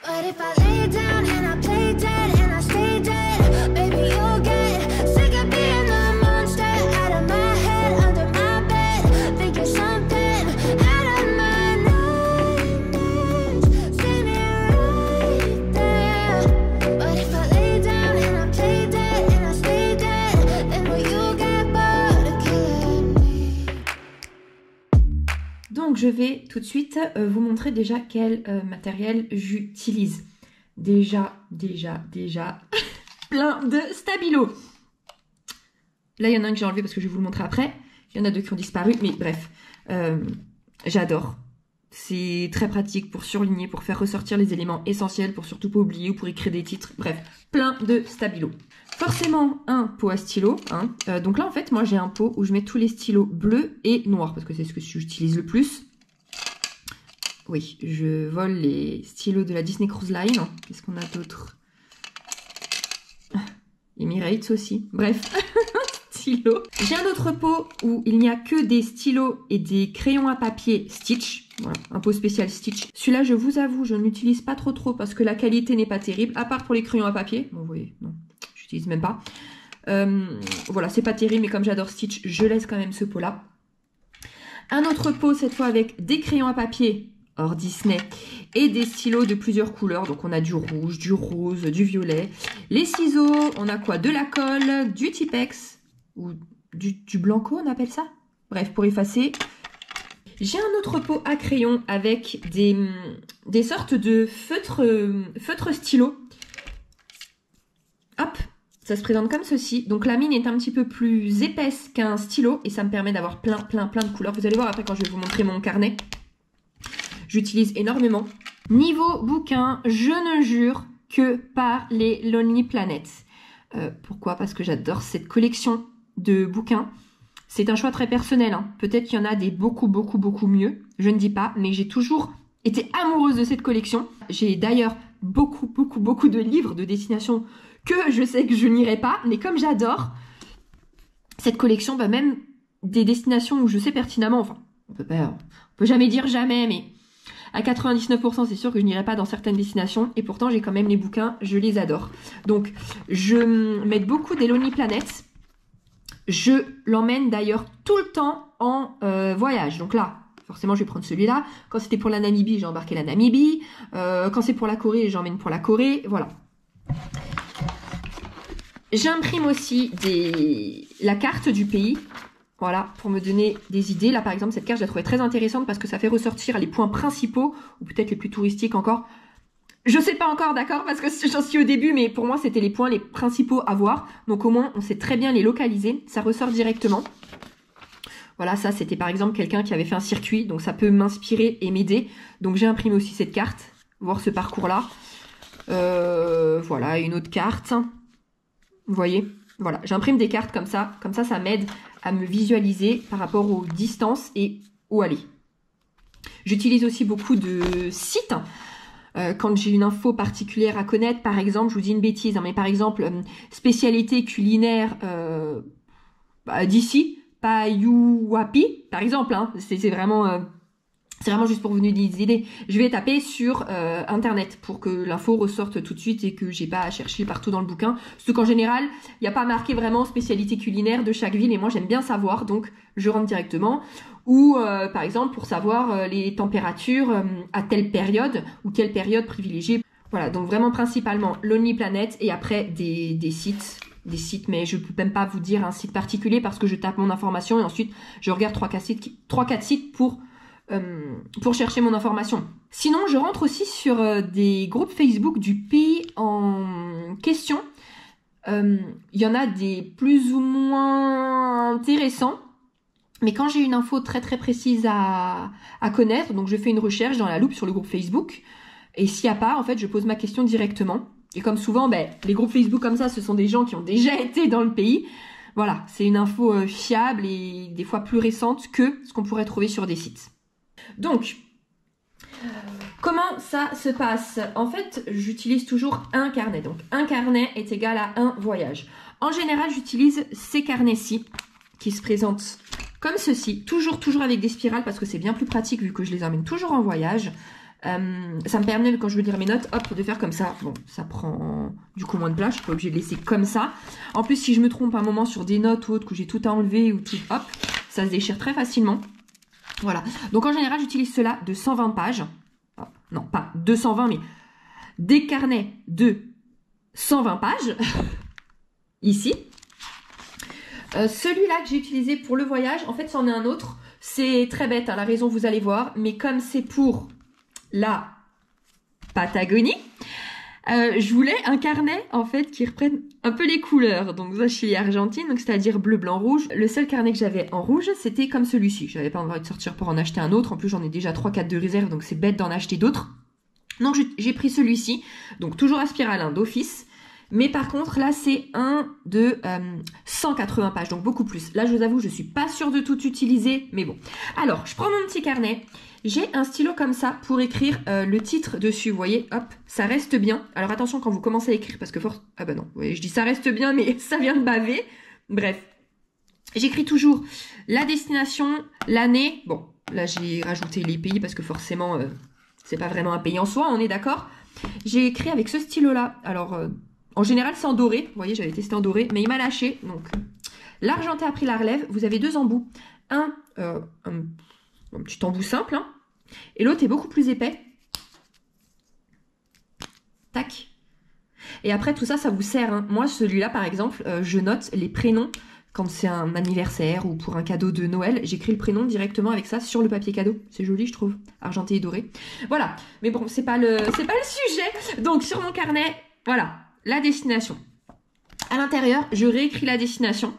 But if I lay down and I play dead and I stay dead, baby, you'll get sick of being the monster out of my head, under my bed, thinking something out of my nightmares. See me right there. But if I lay down and I play dead and I stay dead, then will you get bored of killing me? Donc je vais tout de suite vous montrer déjà quel matériel j'utilise. Déjà plein de stabilos. Là il y en a un que j'ai enlevé parce que je vais vous le montrer après. Il y en a deux qui ont disparu, mais bref, j'adore. C'est très pratique pour surligner, pour faire ressortir les éléments essentiels, pour surtout pas oublier ou pour écrire des titres. Bref, plein de stabilos. Forcément un pot à stylo. Hein. Donc là en fait moi j'ai un pot où je mets tous les stylos bleus et noirs parce que c'est ce que j'utilise le plus. Oui, je vole les stylos de la Disney Cruise Line. Qu'est-ce qu'on a d'autre? Emirates aussi. Bref, stylos. J'ai un autre pot où il n'y a que des stylos et des crayons à papier Stitch. Voilà, un pot spécial Stitch. Celui-là, je vous avoue, je ne l'utilise pas trop parce que la qualité n'est pas terrible, à part pour les crayons à papier. Bon, vous voyez, non, j'utilise même pas. Voilà, c'est pas terrible, mais comme j'adore Stitch, je laisse quand même ce pot-là. Un autre pot, cette fois avec des crayons à papier hors Disney et des stylos de plusieurs couleurs. Donc on a du rouge, du rose, du violet. Les ciseaux, on a quoi? De la colle, du Tipex ou du Blanco, on appelle ça? Bref, pour effacer. J'ai un autre pot à crayon avec des sortes de feutres stylos. Hop, ça se présente comme ceci. Donc la mine est un petit peu plus épaisse qu'un stylo et ça me permet d'avoir plein de couleurs. Vous allez voir après quand je vais vous montrer mon carnet. J'utilise énormément. Niveau bouquin, je ne jure que par les Lonely Planet. Pourquoi? Parce que j'adore cette collection de bouquins. C'est un choix très personnel. Hein. Peut-être qu'il y en a des beaucoup mieux. Je ne dis pas, mais j'ai toujours été amoureuse de cette collection. J'ai d'ailleurs beaucoup de livres de destination que je sais que je n'irai pas. Mais comme j'adore cette collection, bah même des destinations où je sais pertinemment, enfin, on peut jamais dire jamais, mais à 99%, c'est sûr que je n'irai pas dans certaines destinations. Et pourtant, j'ai quand même les bouquins, je les adore. Donc, je m'aide beaucoup des Lonely Planet. Je l'emmène d'ailleurs tout le temps en voyage. Donc là, forcément, je vais prendre celui-là. Quand c'était pour la Namibie, j'ai embarqué la Namibie. Quand c'est pour la Corée, j'emmène pour la Corée. Voilà. J'imprime aussi la carte du pays. Voilà, pour me donner des idées. Là, par exemple, cette carte, je la trouvais très intéressante parce que ça fait ressortir les points principaux, ou peut-être les plus touristiques encore. Je sais pas encore, d'accord, parce que j'en suis au début, mais pour moi, c'était les points les principaux à voir. Donc, au moins, on sait très bien les localiser. Ça ressort directement. Voilà, ça, c'était par exemple quelqu'un qui avait fait un circuit. Donc, ça peut m'inspirer et m'aider. Donc, j'ai imprimé aussi cette carte. Voir ce parcours-là. Voilà, une autre carte. Vous voyez? Voilà, j'imprime des cartes comme ça. Comme ça m'aide à me visualiser par rapport aux distances et où aller. J'utilise aussi beaucoup de sites. Quand j'ai une info particulière à connaître, par exemple, je vous dis une bêtise, hein, mais par exemple, spécialité culinaire d'ici, Payuapi, par exemple, hein, c'est vraiment juste pour vous donner des idées. Je vais taper sur internet pour que l'info ressorte tout de suite et que j'ai pas à chercher partout dans le bouquin. Parce qu'en général, il n'y a pas marqué vraiment spécialité culinaire de chaque ville et moi j'aime bien savoir, donc je rentre directement. Ou par exemple pour savoir les températures à telle période ou quelle période privilégiée. Voilà, donc vraiment principalement Lonely Planet et après des sites. Des sites, mais je peux même pas vous dire un site particulier parce que je tape mon information et ensuite je regarde 3-4 sites pour chercher mon information. Sinon, je rentre aussi sur des groupes Facebook du pays en question. Il y en a des plus ou moins intéressants. Mais quand j'ai une info très précise à connaître, donc je fais une recherche dans la loupe sur le groupe Facebook. Et s'il n'y a pas, en fait, je pose ma question directement. Et comme souvent, les groupes Facebook comme ça, ce sont des gens qui ont déjà été dans le pays. Voilà, c'est une info fiable et des fois plus récente que ce qu'on pourrait trouver sur des sites. Donc, comment ça se passe? En fait, j'utilise toujours un carnet. Donc, un carnet est égal à un voyage. En général, j'utilise ces carnets-ci qui se présentent comme ceci. Toujours avec des spirales parce que c'est bien plus pratique vu que je les emmène toujours en voyage. Ça me permet, quand je veux lire mes notes, hop, de faire comme ça. Bon, ça prend du coup moins de place, je suis pas obligée de laisser comme ça. En plus, si je me trompe un moment sur des notes ou autres, que j'ai tout à enlever ou tout, hop, ça se déchire très facilement. Voilà. Donc en général, j'utilise cela de 120 pages. Oh, non, pas 220, mais des carnets de 120 pages. Ici. Celui-là que j'ai utilisé pour le voyage, en fait, c'en est un autre. C'est très bête, hein, la raison, vous allez voir. Mais comme c'est pour la Patagonie, je voulais un carnet, en fait, qui reprenne un peu les couleurs. Donc, ça, chez Argentine, donc c'est-à-dire bleu, blanc, rouge. Le seul carnet que j'avais en rouge, c'était comme celui-ci. J'avais pas envie de sortir pour en acheter un autre. En plus, j'en ai déjà 3-4 de réserve, donc c'est bête d'en acheter d'autres. Donc, j'ai pris celui-ci. Donc, toujours à spirale, hein, d'office. Mais par contre, là, c'est un de 180 pages, donc beaucoup plus. Là, je vous avoue, je suis pas sûre de tout utiliser, mais bon. Alors, je prends mon petit carnet. J'ai un stylo comme ça pour écrire le titre dessus. Vous voyez, hop, ça reste bien. Alors, attention quand vous commencez à écrire, parce que force... Ah bah non, vous voyez, je dis ça reste bien, mais ça vient de baver. Bref. J'écris toujours la destination, l'année. Bon, là, j'ai rajouté les pays, parce que forcément, c'est pas vraiment un pays en soi, on est d'accord. J'ai écrit avec ce stylo-là. Alors... en général, c'est en doré. Vous voyez, j'avais testé en doré, mais il m'a lâché. Donc, l'argenté a pris la relève. Vous avez deux embouts. Un petit embout simple, hein, et l'autre est beaucoup plus épais. Tac. Et après, tout ça, ça vous sert. Hein. Moi, celui-là, par exemple, je note les prénoms quand c'est un anniversaire ou pour un cadeau de Noël. J'écris le prénom directement avec ça sur le papier cadeau. C'est joli, je trouve. Argenté et doré. Voilà. Mais bon, c'est pas le sujet. Donc, sur mon carnet, voilà. La destination. À l'intérieur, je réécris la destination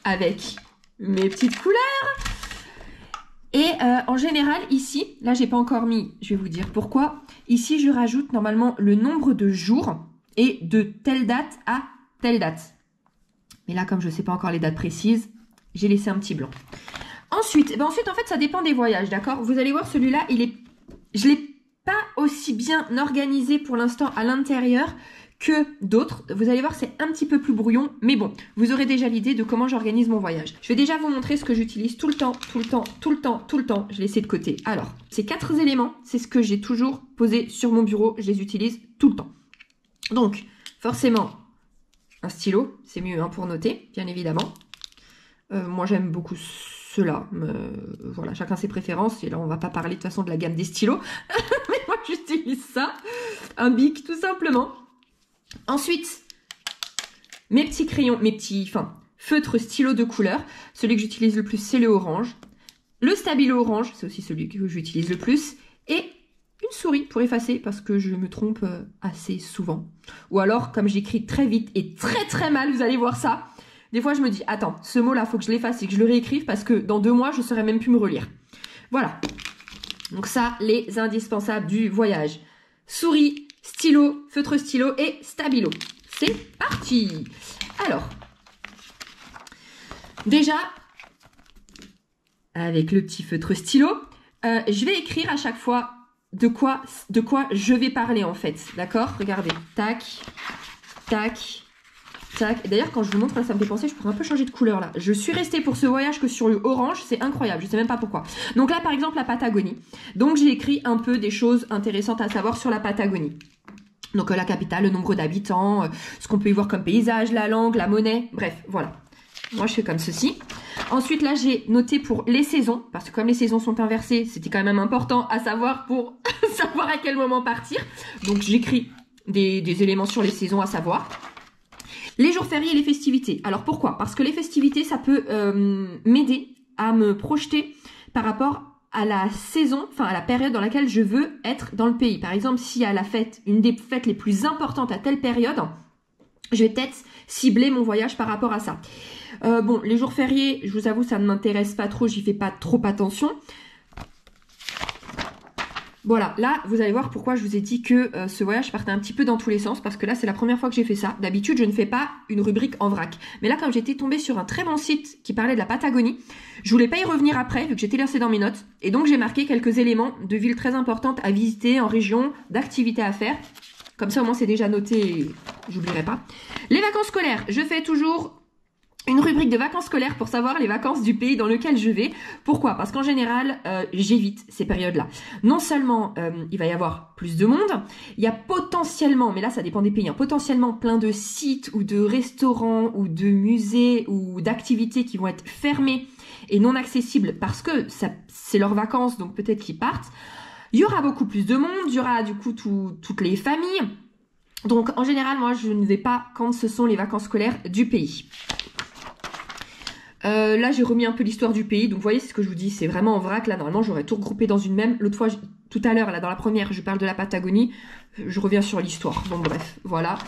avec mes petites couleurs. Et en général, ici, là, j'ai pas encore mis, je vais vous dire pourquoi. Ici, je rajoute normalement le nombre de jours et de telle date à telle date. Mais là, comme je sais pas encore les dates précises, j'ai laissé un petit blanc. Ensuite, en fait, ça dépend des voyages, d'accord? Vous allez voir, celui-là, je l'ai pas aussi bien organisé pour l'instant à l'intérieur que d'autres. Vous allez voir, c'est un petit peu plus brouillon, mais bon, vous aurez déjà l'idée de comment j'organise mon voyage. Je vais déjà vous montrer ce que j'utilise tout le temps. Je l'ai laissé de côté. Alors, ces 4 éléments, c'est ce que j'ai toujours posé sur mon bureau. Je les utilise tout le temps. Donc, forcément, un stylo, c'est mieux hein, pour noter, bien évidemment. Moi, j'aime beaucoup ceux-là. Voilà, chacun ses préférences. Et là, on va pas parler de toute façon de la gamme des stylos. Mais moi, j'utilise ça. Un bic, tout simplement. Ensuite, mes petits crayons, feutres stylos de couleur. Celui que j'utilise le plus, c'est le orange. Le stabilo orange, c'est aussi celui que j'utilise le plus. Et une souris pour effacer, parce que je me trompe assez souvent. Ou alors, comme j'écris très vite et très très mal, vous allez voir ça. Des fois, je me dis, attends, ce mot-là, faut que je l'efface et que je le réécrive, parce que dans 2 mois, je ne saurais même plus me relire. Voilà. Donc ça, les indispensables du voyage. Souris, stylo, feutre stylo et stabilo. C'est parti! Alors, déjà, avec le petit feutre stylo, je vais écrire à chaque fois de quoi je vais parler en fait. D'accord? Regardez. Tac, tac, tac. D'ailleurs, quand je vous montre, là, ça me fait penser, je pourrais un peu changer de couleur là. Je suis restée pour ce voyage que sur le orange, c'est incroyable, je sais même pas pourquoi. Donc là, par exemple, la Patagonie. Donc j'ai écrit un peu des choses intéressantes à savoir sur la Patagonie. Donc la capitale, le nombre d'habitants, ce qu'on peut y voir comme paysage, la langue, la monnaie, bref, voilà. Moi, je fais comme ceci. Ensuite, là, j'ai noté pour les saisons, parce que comme les saisons sont inversées, c'était quand même important à savoir pour savoir à quel moment partir. Donc, j'écris des éléments sur les saisons à savoir. Les jours fériés et les festivités. Alors, pourquoi? Parce que les festivités, ça peut m'aider à me projeter par rapport à la saison, enfin à la période dans laquelle je veux être dans le pays. Par exemple, s'il y a la fête, une des fêtes les plus importantes à telle période, je vais peut-être cibler mon voyage par rapport à ça. Bon, les jours fériés, je vous avoue, ça ne m'intéresse pas trop, j'y fais pas trop attention. Voilà, là, vous allez voir pourquoi je vous ai dit que ce voyage partait un petit peu dans tous les sens, parce que là, c'est la première fois que j'ai fait ça. D'habitude, je ne fais pas une rubrique en vrac. Mais là, comme j'étais tombée sur un très bon site qui parlait de la Patagonie, je voulais pas y revenir après, vu que j'étais lancée dans mes notes. Et donc, j'ai marqué quelques éléments de villes très importantes à visiter en région, d'activités à faire. Comme ça, au moins, c'est déjà noté, j'oublierai pas. Les vacances scolaires, je fais toujours une rubrique de vacances scolaires pour savoir les vacances du pays dans lequel je vais. Pourquoi? Parce qu'en général, j'évite ces périodes-là. Non seulement il va y avoir plus de monde, il y a potentiellement, mais là ça dépend des pays, hein, potentiellement plein de sites ou de restaurants ou de musées ou d'activités qui vont être fermés et non accessibles parce que c'est leurs vacances, donc peut-être qu'ils partent. Il y aura beaucoup plus de monde, il y aura du coup toutes les familles. Donc en général, moi je ne vais pas quand ce sont les vacances scolaires du pays. Là j'ai remis un peu l'histoire du pays, donc vous voyez c'est ce que je vous dis, c'est vraiment en vrac. Là normalement j'aurais tout regroupé dans une même. L'autre fois, tout à l'heure, là dans la première, je parle de la Patagonie, je reviens sur l'histoire, donc bref, voilà.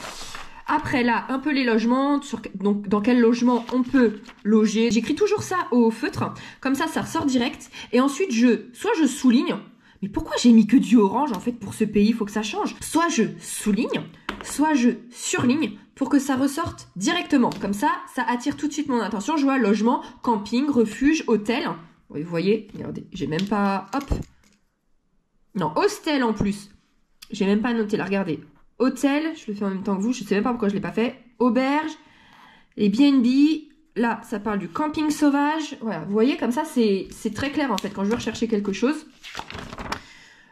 Après là, un peu les logements, donc dans quel logement on peut loger. J'écris toujours ça au feutre, comme ça ressort direct, et ensuite soit je souligne, mais pourquoi j'ai mis que du orange en fait pour ce pays, il faut que ça change. Soit je souligne, soit je surligne pour que ça ressorte directement. Comme ça attire tout de suite mon attention. Je vois logement, camping, refuge, hôtel. Oui, vous voyez, regardez, j'ai même pas... Hop. Non, hostel en plus. J'ai même pas noté là, regardez. Hôtel, je le fais en même temps que vous, je sais même pas pourquoi je l'ai pas fait. Auberge, les BNB. Là, ça parle du camping sauvage. Voilà, vous voyez, comme ça, c'est très clair en fait quand je veux rechercher quelque chose.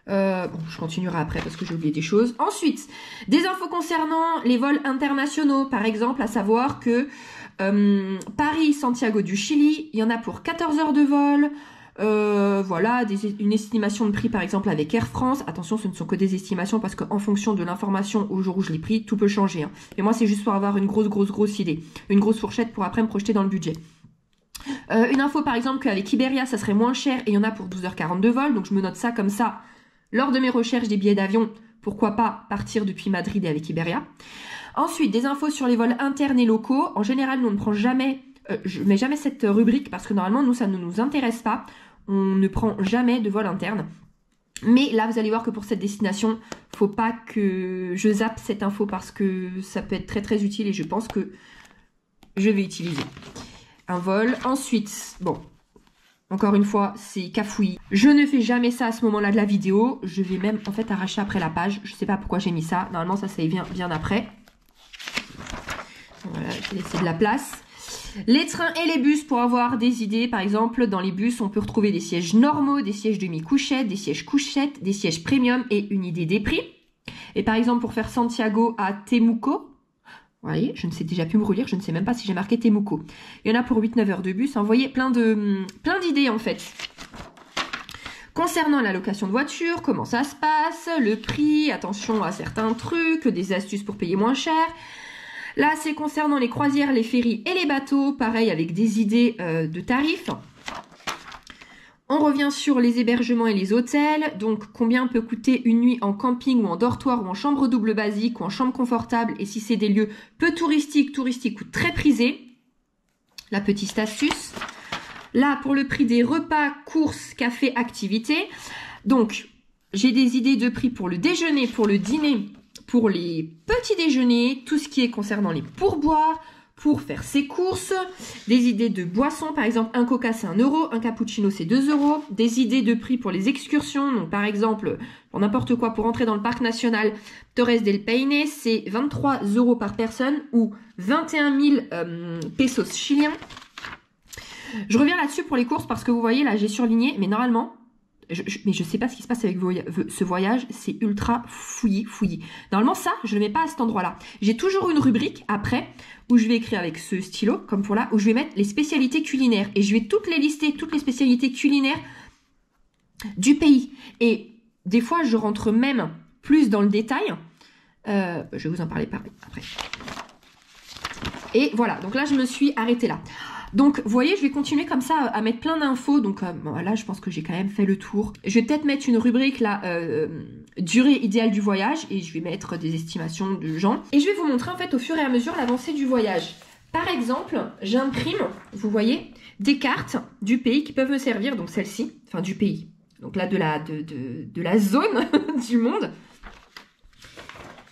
Bon, je continuerai après parce que j'ai oublié des choses. Ensuite, des infos concernant les vols internationaux, par exemple, à savoir que Paris-Santiago du Chili, il y en a pour 14 heures de vol. Voilà, une estimation de prix par exemple avec Air France. Attention, ce ne sont que des estimations parce qu'en fonction de l'information au jour où je l'ai pris, tout peut changer. Hein. Et moi, c'est juste pour avoir une grosse idée. Une grosse fourchette pour après me projeter dans le budget. Une info par exemple qu'avec Iberia, ça serait moins cher et il y en a pour 12h40 de vol. Donc je me note ça comme ça. Lors de mes recherches des billets d'avion, pourquoi pas partir depuis Madrid et avec Iberia. Ensuite, des infos sur les vols internes et locaux. En général, nous on ne prend jamais, je mets jamais cette rubrique parce que normalement, nous, ça ne nous intéresse pas. On ne prend jamais de vol interne. Mais là, vous allez voir que pour cette destination, faut pas que je zappe cette info parce que ça peut être très utile et je pense que je vais utiliser un vol. Ensuite, bon... Encore une fois, c'est cafouillis. Je ne fais jamais ça à ce moment-là de la vidéo. Je vais même en fait arracher après la page. Je sais pas pourquoi j'ai mis ça. Normalement, ça vient bien après. Voilà, je vais laisser de la place. Les trains et les bus pour avoir des idées. Par exemple, dans les bus, on peut retrouver des sièges normaux, des sièges demi-couchettes, des sièges couchettes, des sièges premium et une idée des prix. Et par exemple, pour faire Santiago à Temuco, vous voyez, je ne sais déjà plus me relire, je ne sais même pas si j'ai marqué Temuco. Il y en a pour 8-9 heures de bus. Vous voyez, plein d'idées en fait. Concernant la location de voiture, comment ça se passe, le prix, attention à certains trucs, des astuces pour payer moins cher. Là, c'est concernant les croisières, les ferries et les bateaux, pareil avec des idées de tarifs. On revient sur les hébergements et les hôtels. Donc, combien peut coûter une nuit en camping ou en dortoir ou en chambre double basique ou en chambre confortable et si c'est des lieux peu touristiques ou très prisés. La petite astuce. Là, pour le prix des repas, courses, cafés, activités. Donc, j'ai des idées de prix pour le déjeuner, pour le dîner, pour les petits déjeuners, tout ce qui est concernant les pourboires, pour faire ses courses, des idées de boissons, par exemple un coca c'est 1 €, un cappuccino c'est 2 €, des idées de prix pour les excursions, donc par exemple pour n'importe quoi, pour entrer dans le parc national Torres del Paine, c'est 23 € par personne ou 21 000 pesos chiliens. Je reviens là-dessus pour les courses parce que vous voyez là j'ai surligné, mais normalement, mais je sais pas ce qui se passe avec ce voyage, c'est ultra fouillis. Normalement ça, je le mets pas à cet endroit-là. J'ai toujours une rubrique après où je vais écrire avec ce stylo, comme pour là, où je vais mettre les spécialités culinaires. Et je vais toutes les lister, toutes les spécialités culinaires du pays. Et des fois, je rentre même plus dans le détail. Je vais vous en parler après. Et voilà, donc là, je me suis arrêtée là. Donc, vous voyez, je vais continuer comme ça à mettre plein d'infos. Donc bon, là, je pense que j'ai quand même fait le tour. Je vais peut-être mettre une rubrique là, durée idéale du voyage. Et je vais mettre des estimations de gens. Et je vais vous montrer en fait au fur et à mesure l'avancée du voyage. Par exemple, j'imprime, vous voyez, des cartes du pays qui peuvent me servir. Donc celle-ci, enfin du pays. Donc là, de la zone du monde.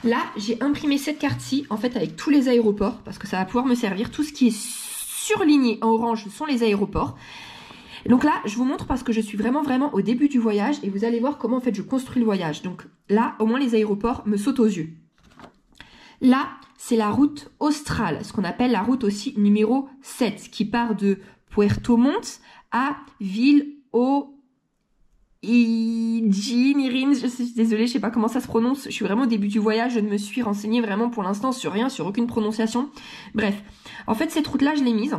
Là, j'ai imprimé cette carte-ci, en fait, avec tous les aéroports. Parce que ça va pouvoir me servir. Tout ce qui est surligné en orange, ce sont les aéroports. Donc là, je vous montre parce que je suis vraiment au début du voyage et vous allez voir comment en fait je construis le voyage. Donc là, au moins les aéroports me sautent aux yeux. Là, c'est la route australe, ce qu'on appelle la route aussi numéro 7, qui part de Puerto Montt à Ville-aux-Irin, je suis désolée, je sais pas comment ça se prononce, je suis vraiment au début du voyage, je ne me suis renseignée vraiment pour l'instant sur rien, sur aucune prononciation. Bref, en fait cette route-là, je l'ai mise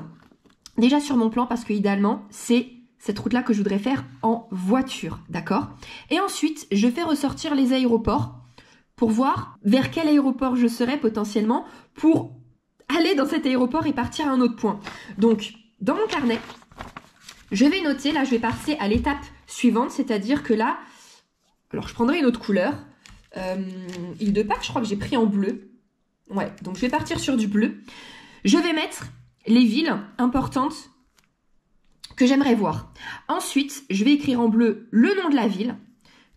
déjà sur mon plan parce que idéalement, c'est cette route-là que je voudrais faire en voiture, d'accord? Et ensuite, je fais ressortir les aéroports pour voir vers quel aéroport je serais potentiellement pour aller dans cet aéroport et partir à un autre point. Donc, dans mon carnet, je vais noter, là je vais passer à l'étape suivante, c'est-à-dire que là, alors je prendrai une autre couleur, Île de Pâques, je crois que j'ai pris en bleu. Ouais, donc je vais partir sur du bleu. Je vais mettre les villes importantes que j'aimerais voir. Ensuite, je vais écrire en bleu le nom de la ville,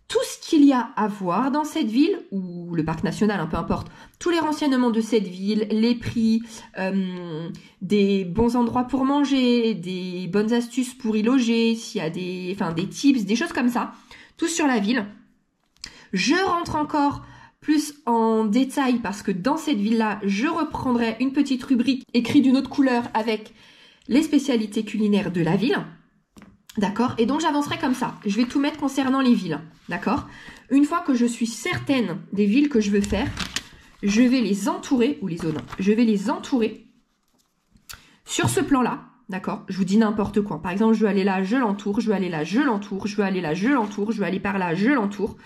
tout ce qu'il y a à voir dans cette ville, ou le parc national, peu importe, tous les renseignements de cette ville, les prix, des bons endroits pour manger, des bonnes astuces pour y loger, s'il y a des tips, des choses comme ça, tout sur la ville. Je rentre encore plus en détail parce que dans cette ville-là, je reprendrai une petite rubrique écrite d'une autre couleur avec les spécialités culinaires de la ville, d'accord? Et donc j'avancerai comme ça, je vais tout mettre concernant les villes, d'accord? Une fois que je suis certaine des villes que je veux faire, je vais les entourer, ou les zones, je vais les entourer sur ce plan-là, d'accord? Je vous dis n'importe quoi, par exemple je veux aller là, je l'entoure, je veux aller là, je l'entoure, je veux aller là, je l'entoure, je veux aller par là, je l'entoure.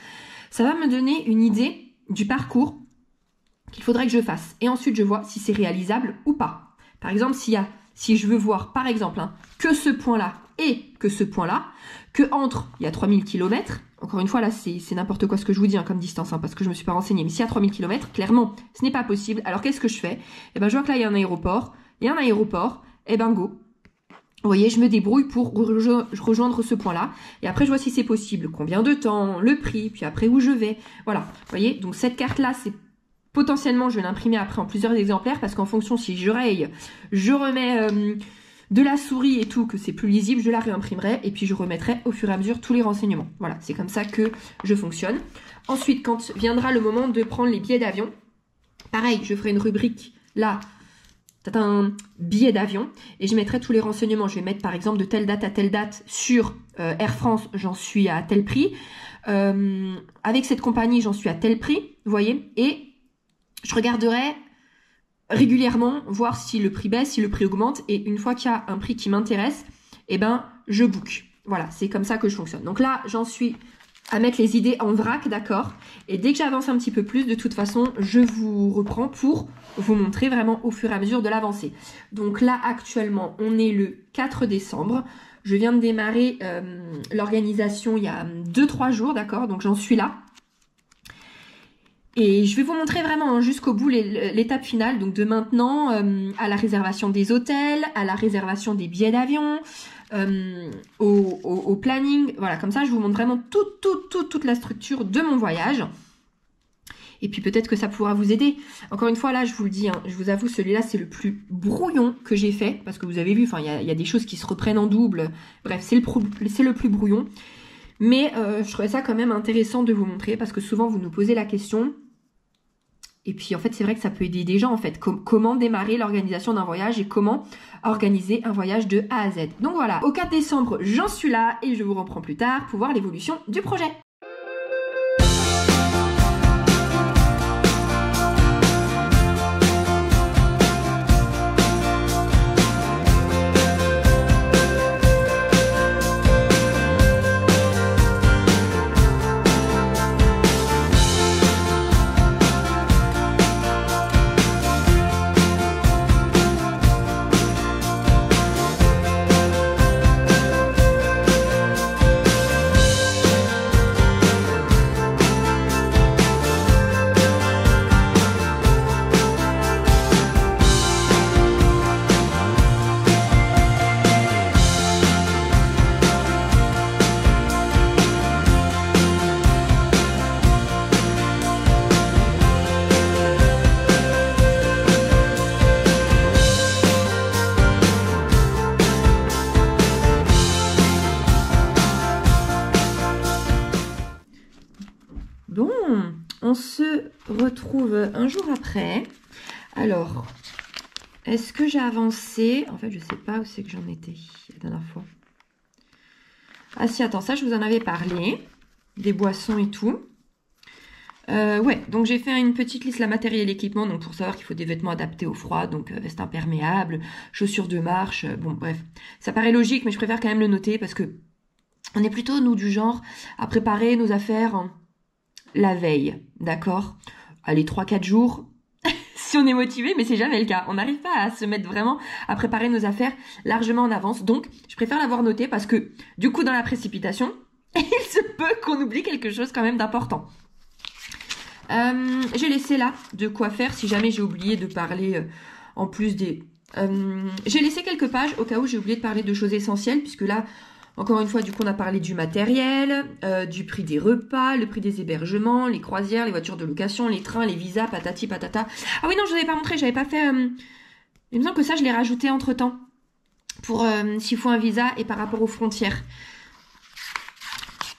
Ça va me donner une idée du parcours qu'il faudrait que je fasse, et ensuite je vois si c'est réalisable ou pas. Par exemple, si je veux voir, par exemple, que ce point-là et que ce point-là, que entre, il y a 3000 km, encore une fois, là, c'est n'importe quoi ce que je vous dis comme distance, parce que je ne me suis pas renseignée, mais s'il y a 3000 km, clairement, ce n'est pas possible. Alors, qu'est-ce que je fais? Eh ben, je vois que là, il y a un aéroport, eh ben, go. Vous voyez, je me débrouille pour rejoindre ce point-là, et après, je vois si c'est possible, combien de temps, le prix, puis après, où je vais. Voilà, vous voyez, donc cette carte-là, c'est potentiellement, je vais l'imprimer après en plusieurs exemplaires parce qu'en fonction, si je raye, je remets de la souris et tout, que c'est plus lisible, je la réimprimerai et puis je remettrai au fur et à mesure tous les renseignements. Voilà, c'est comme ça que je fonctionne. Ensuite, quand viendra le moment de prendre les billets d'avion, pareil, je ferai une rubrique là, un billet d'avion et je mettrai tous les renseignements. Je vais mettre par exemple de telle date à telle date sur Air France, j'en suis à tel prix. Avec cette compagnie, j'en suis à tel prix, vous voyez, et je regarderai régulièrement, voir si le prix baisse, si le prix augmente, et une fois qu'il y a un prix qui m'intéresse, eh ben, je book. Voilà, c'est comme ça que je fonctionne. Donc là, j'en suis à mettre les idées en vrac, d'accord? Et dès que j'avance un petit peu plus, de toute façon, je vous reprends pour vous montrer vraiment au fur et à mesure de l'avancée. Donc là, actuellement, on est le 4 décembre. Je viens de démarrer l'organisation il y a 2-3 jours, d'accord? Donc j'en suis là. Et je vais vous montrer vraiment jusqu'au bout l'étape finale, donc de maintenant à la réservation des hôtels, à la réservation des billets d'avion, au planning. Voilà, comme ça je vous montre vraiment toute la structure de mon voyage. Et puis peut-être que ça pourra vous aider. Encore une fois, là je vous le dis, je vous avoue, celui-là c'est le plus brouillon que j'ai fait, parce que vous avez vu, enfin il y a des choses qui se reprennent en double. Bref, c'est le plus brouillon. Mais je trouvais ça quand même intéressant de vous montrer, parce que souvent vous nous posez la question. Et puis en fait, c'est vrai que ça peut aider des gens en fait. Comment démarrer l'organisation d'un voyage et comment organiser un voyage de A à Z. Donc voilà, au 4 décembre, j'en suis là et je vous reprends plus tard pour voir l'évolution du projet. Bon, on se retrouve un jour après. Alors, est-ce que j'ai avancé? En fait, je sais pas où c'est que j'en étais la dernière fois. Ah si, attends, ça, je vous en avais parlé. Des boissons et tout. Ouais, donc j'ai fait une petite liste, la matériel et l'équipement, donc pour savoir qu'il faut des vêtements adaptés au froid, donc veste imperméable, chaussures de marche, bon bref. Ça paraît logique, mais je préfère quand même le noter parce que on est plutôt, nous, du genre, à préparer nos affaires la veille, d'accord? Allez, 3-4 jours, si on est motivé, mais c'est jamais le cas. On n'arrive pas à se mettre vraiment à préparer nos affaires largement en avance, donc je préfère l'avoir noté parce que, du coup, dans la précipitation, il se peut qu'on oublie quelque chose quand même d'important. J'ai laissé là de quoi faire si jamais j'ai oublié de parler en plus des... j'ai laissé quelques pages au cas où j'ai oublié de parler de choses essentielles puisque là, encore une fois, du coup, on a parlé du matériel, du prix des repas, le prix des hébergements, les croisières, les voitures de location, les trains, les visas, patati patata. Ah oui, non, je vous avais pas montré, j'avais pas fait... Il me semble que ça, je l'ai rajouté entre-temps pour s'il faut un visa et par rapport aux frontières.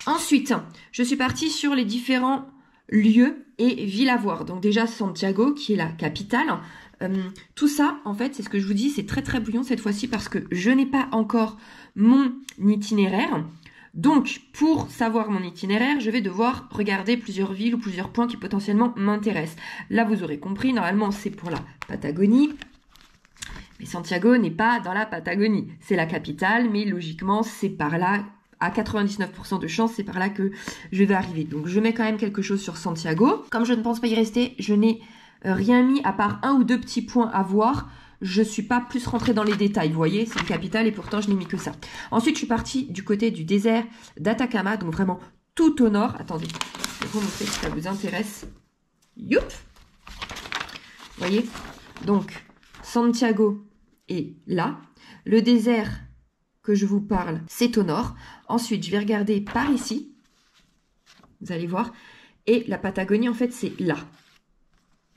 Ensuite, je suis partie sur les différents lieux et villes à voir. Donc déjà Santiago, qui est la capitale. Tout ça, en fait, c'est ce que je vous dis, c'est très très brouillon cette fois-ci parce que je n'ai pas encore mon itinéraire. Donc, pour savoir mon itinéraire, je vais devoir regarder plusieurs villes ou plusieurs points qui potentiellement m'intéressent. Là, vous aurez compris, normalement, c'est pour la Patagonie. Mais Santiago n'est pas dans la Patagonie. C'est la capitale, mais logiquement, c'est par là... À 99% de chance, c'est par là que je vais arriver. Donc, je mets quand même quelque chose sur Santiago. Comme je ne pense pas y rester, je n'ai rien mis à part 1 ou 2 petits points à voir. Je suis pas plus rentrée dans les détails, vous voyez, c'est une capitale et pourtant je n'ai mis que ça. Ensuite, je suis partie du côté du désert d'Atacama, donc vraiment tout au nord. Attendez, je vais vous montrer si ça vous intéresse. Youp! Vous voyez? Donc, Santiago est là. Le désert que je vous parle, c'est au nord. Ensuite, je vais regarder par ici. Vous allez voir. Et la Patagonie, en fait, c'est là.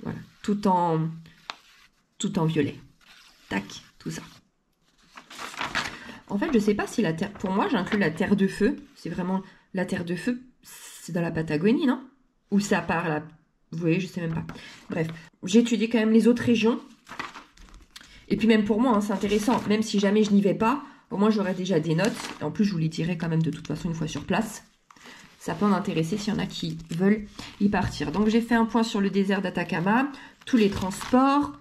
Voilà. Tout en violet. Tac, tout ça. En fait, je sais pas si la terre... Pour moi, j'inclus la terre de feu. C'est vraiment la terre de feu. C'est dans la Patagonie, non? Ou ça part là? Vous voyez, je sais même pas. Bref, j'ai étudié quand même les autres régions. Et puis même pour moi, hein, c'est intéressant. Même si jamais je n'y vais pas, au moins j'aurai déjà des notes. Et en plus, je vous les dirai quand même de toute façon une fois sur place. Ça peut m'intéresser s'il y en a qui veulent y partir. Donc j'ai fait un point sur le désert d'Atacama, tous les transports.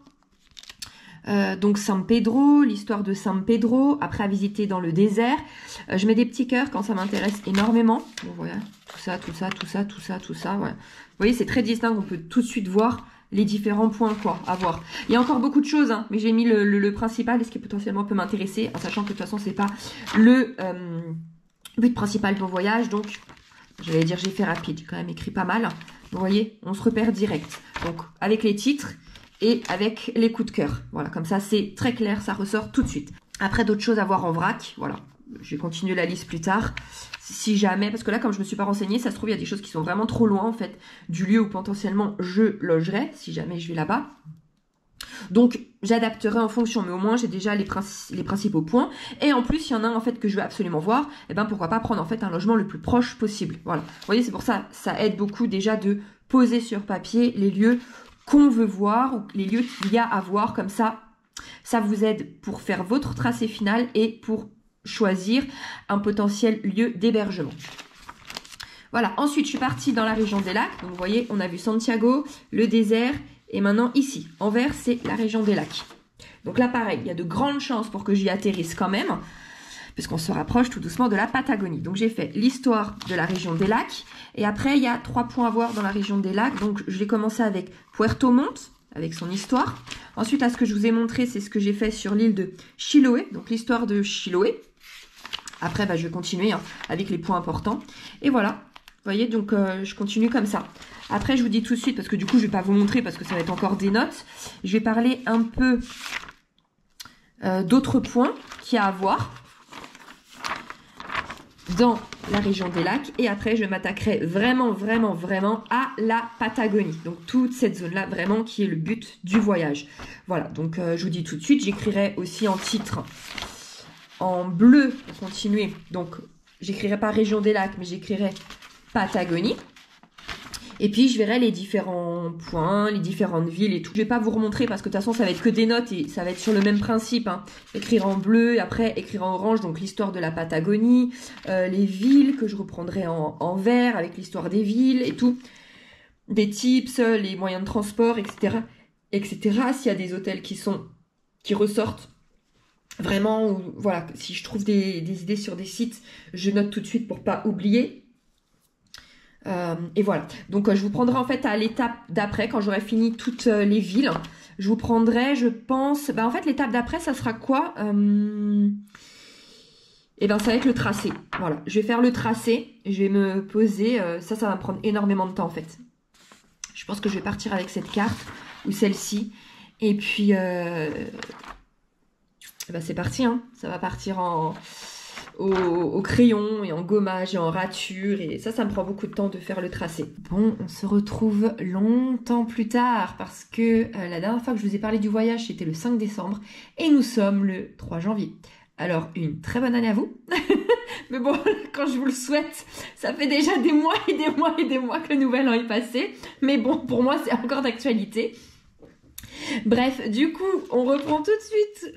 Donc San Pedro, l'histoire de San Pedro, après à visiter dans le désert. Je mets des petits cœurs quand ça m'intéresse énormément. Bon voilà, tout ça, tout ça, tout ça, tout ça, tout ça. Ouais. Vous voyez, c'est très distinct, on peut tout de suite voir les différents points quoi à voir. Il y a encore beaucoup de choses, hein, mais j'ai mis le principal et ce qui potentiellement peut m'intéresser, en sachant que de toute façon c'est pas le but principal de mon voyage. Donc j'allais dire j'ai fait rapide, j'ai quand même écrit pas mal. Vous voyez, on se repère direct. Donc avec les titres et avec les coups de cœur. Voilà, comme ça c'est très clair, ça ressort tout de suite. Après d'autres choses à voir en vrac, voilà. Je vais continuer la liste plus tard. Si jamais, parce que là comme je me suis pas renseignée, ça se trouve il y a des choses qui sont vraiment trop loin en fait du lieu où potentiellement je logerai, si jamais je vais là-bas. Donc j'adapterai en fonction, mais au moins j'ai déjà les principaux points. Et en plus, il y en a un en fait que je veux absolument voir, et ben pourquoi pas prendre en fait un logement le plus proche possible. Voilà. Vous voyez, c'est pour ça, ça aide beaucoup déjà de poser sur papier les lieux qu'on veut voir, ou les lieux qu'il y a à voir, comme ça, ça vous aide pour faire votre tracé final et pour choisir un potentiel lieu d'hébergement. Voilà, ensuite je suis partie dans la région des lacs. Donc vous voyez, on a vu Santiago, le désert, et maintenant ici, en vert, c'est la région des lacs. Donc là pareil, il y a de grandes chances pour que j'y atterrisse quand même, puisqu'on se rapproche tout doucement de la Patagonie. Donc j'ai fait l'histoire de la région des lacs, et après il y a 3 points à voir dans la région des lacs. Donc je vais commencer avec Puerto Montt, avec son histoire. Ensuite, là, ce que je vous ai montré, c'est ce que j'ai fait sur l'île de Chiloé, donc l'histoire de Chiloé. Après, bah, je vais continuer hein, avec les points importants. Et voilà, vous voyez, donc je continue comme ça. Après, je vous dis tout de suite, parce que du coup, je ne vais pas vous montrer, parce que ça va être encore des notes. Je vais parler un peu d'autres points qu'il y a à voir dans la région des lacs. Et après, je m'attaquerai vraiment, vraiment, vraiment à la Patagonie. Donc, toute cette zone-là, vraiment, qui est le but du voyage. Voilà, donc je vous dis tout de suite, j'écrirai aussi en titre... En bleu, pour continuer, donc j'écrirai pas région des lacs, mais j'écrirai Patagonie. Et puis je verrai les différents points, les différentes villes et tout. Je vais pas vous remontrer parce que de toute façon ça va être que des notes et ça va être sur le même principe. Hein. Écrire en bleu et après écrire en orange, donc l'histoire de la Patagonie, les villes que je reprendrai en vert avec l'histoire des villes et tout. Des tips, les moyens de transport, etc. etc. S'il y a des hôtels qui ressortent. Vraiment, voilà, si je trouve des idées sur des sites, je note tout de suite pour pas oublier. Et voilà, donc je vous prendrai en fait à l'étape d'après, quand j'aurai fini toutes les villes. Je vous prendrai, je pense, en fait l'étape d'après ça sera quoi? Et ça va être le tracé. Voilà, je vais faire le tracé, je vais me poser, ça va me prendre énormément de temps en fait. Je pense que je vais partir avec cette carte ou celle-ci. Et puis c'est parti, hein. Ça va partir au crayon et en gommage et en rature. Et ça me prend beaucoup de temps de faire le tracé. Bon, on se retrouve longtemps plus tard parce que la dernière fois que je vous ai parlé du voyage, c'était le 5 décembre. Et nous sommes le 3 janvier. Alors, une très bonne année à vous. Mais bon, quand je vous le souhaite, ça fait déjà des mois et des mois et des mois que le nouvel an est passé. Mais bon, pour moi, c'est encore d'actualité. Bref, du coup, on reprend tout de suite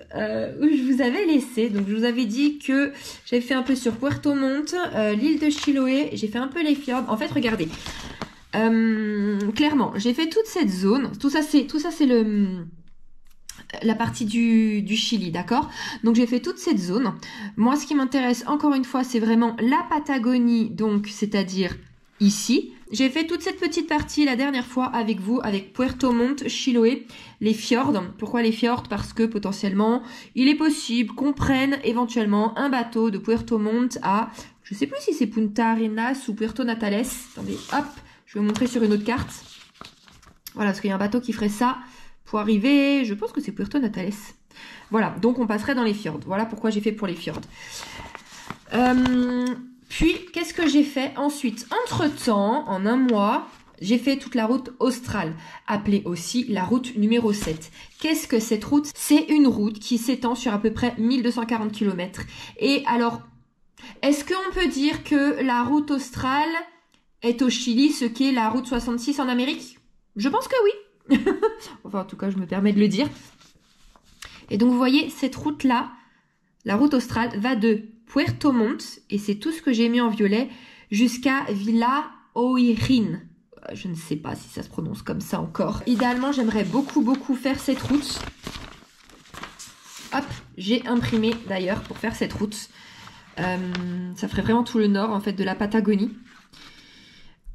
où je vous avais laissé. Donc, je vous avais dit que j'avais fait un peu sur Puerto Montt, l'île de Chiloé. J'ai fait un peu les fjords. En fait, regardez. Clairement, j'ai fait toute cette zone. Tout ça, c'est la partie du Chili, d'accord? Donc, j'ai fait toute cette zone. Moi, ce qui m'intéresse, encore une fois, c'est vraiment la Patagonie. Donc, c'est-à-dire ici. J'ai fait toute cette petite partie la dernière fois avec vous, avec Puerto Montt, Chiloé, les fjords. Pourquoi les fjords? Parce que potentiellement, il est possible qu'on prenne éventuellement un bateau de Puerto Montt à, je sais plus si c'est Punta Arenas ou Puerto Natales. Attendez, hop, je vais vous montrer sur une autre carte. Voilà, parce qu'il y a un bateau qui ferait ça pour arriver, je pense que c'est Puerto Natales. Voilà, donc on passerait dans les fjords. Voilà pourquoi j'ai fait pour les fjords. Puis, qu'est-ce que j'ai fait ensuite? Entre-temps, en un mois, j'ai fait toute la route australe, appelée aussi la route numéro 7. Qu'est-ce que cette route? C'est une route qui s'étend sur à peu près 1240 km. Et alors, est-ce qu'on peut dire que la route australe est au Chili ce qu'est la route 66 en Amérique? Je pense que oui. Enfin, en tout cas, je me permets de le dire. Et donc, vous voyez, cette route-là, la route australe, va de Puerto Montt, et c'est tout ce que j'ai mis en violet, jusqu'à Villa Oirin. Je ne sais pas si ça se prononce comme ça encore. Idéalement, j'aimerais beaucoup faire cette route. Hop, j'ai imprimé d'ailleurs pour faire cette route. Ça ferait vraiment tout le nord en fait de la Patagonie.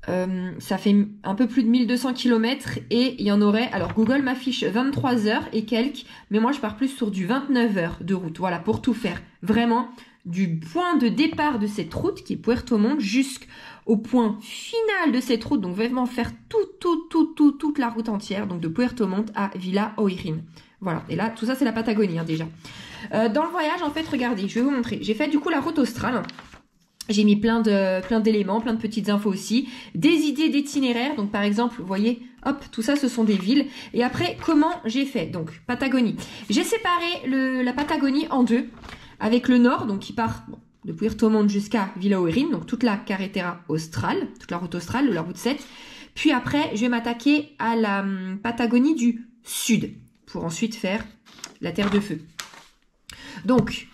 Ça fait un peu plus de 1200 km et il y en aurait, alors Google m'affiche 23 heures et quelques, mais moi je pars plus sur du 29 heures de route, voilà, pour tout faire. Vraiment, du point de départ de cette route, qui est Puerto Montt, jusqu'au point final de cette route, donc vraiment faire toute la route entière, donc de Puerto Montt à Villa Oirin. Voilà, et là, tout ça c'est la Patagonie, hein, déjà. Dans le voyage, en fait, regardez, je vais vous montrer. J'ai fait du coup la route australe. J'ai mis plein d'éléments, plein de petites infos aussi, des idées d'itinéraire. Donc par exemple, vous voyez, hop, tout ça ce sont des villes. Et après, comment j'ai fait? Donc Patagonie. J'ai séparé la Patagonie en deux, avec le nord, donc qui part de Puerto Montt jusqu'à Villa Oirin, donc toute la carretera australe, toute la route australe, la route 7. Puis après, je vais m'attaquer à la Patagonie du sud, pour ensuite faire la Terre de Feu. Donc,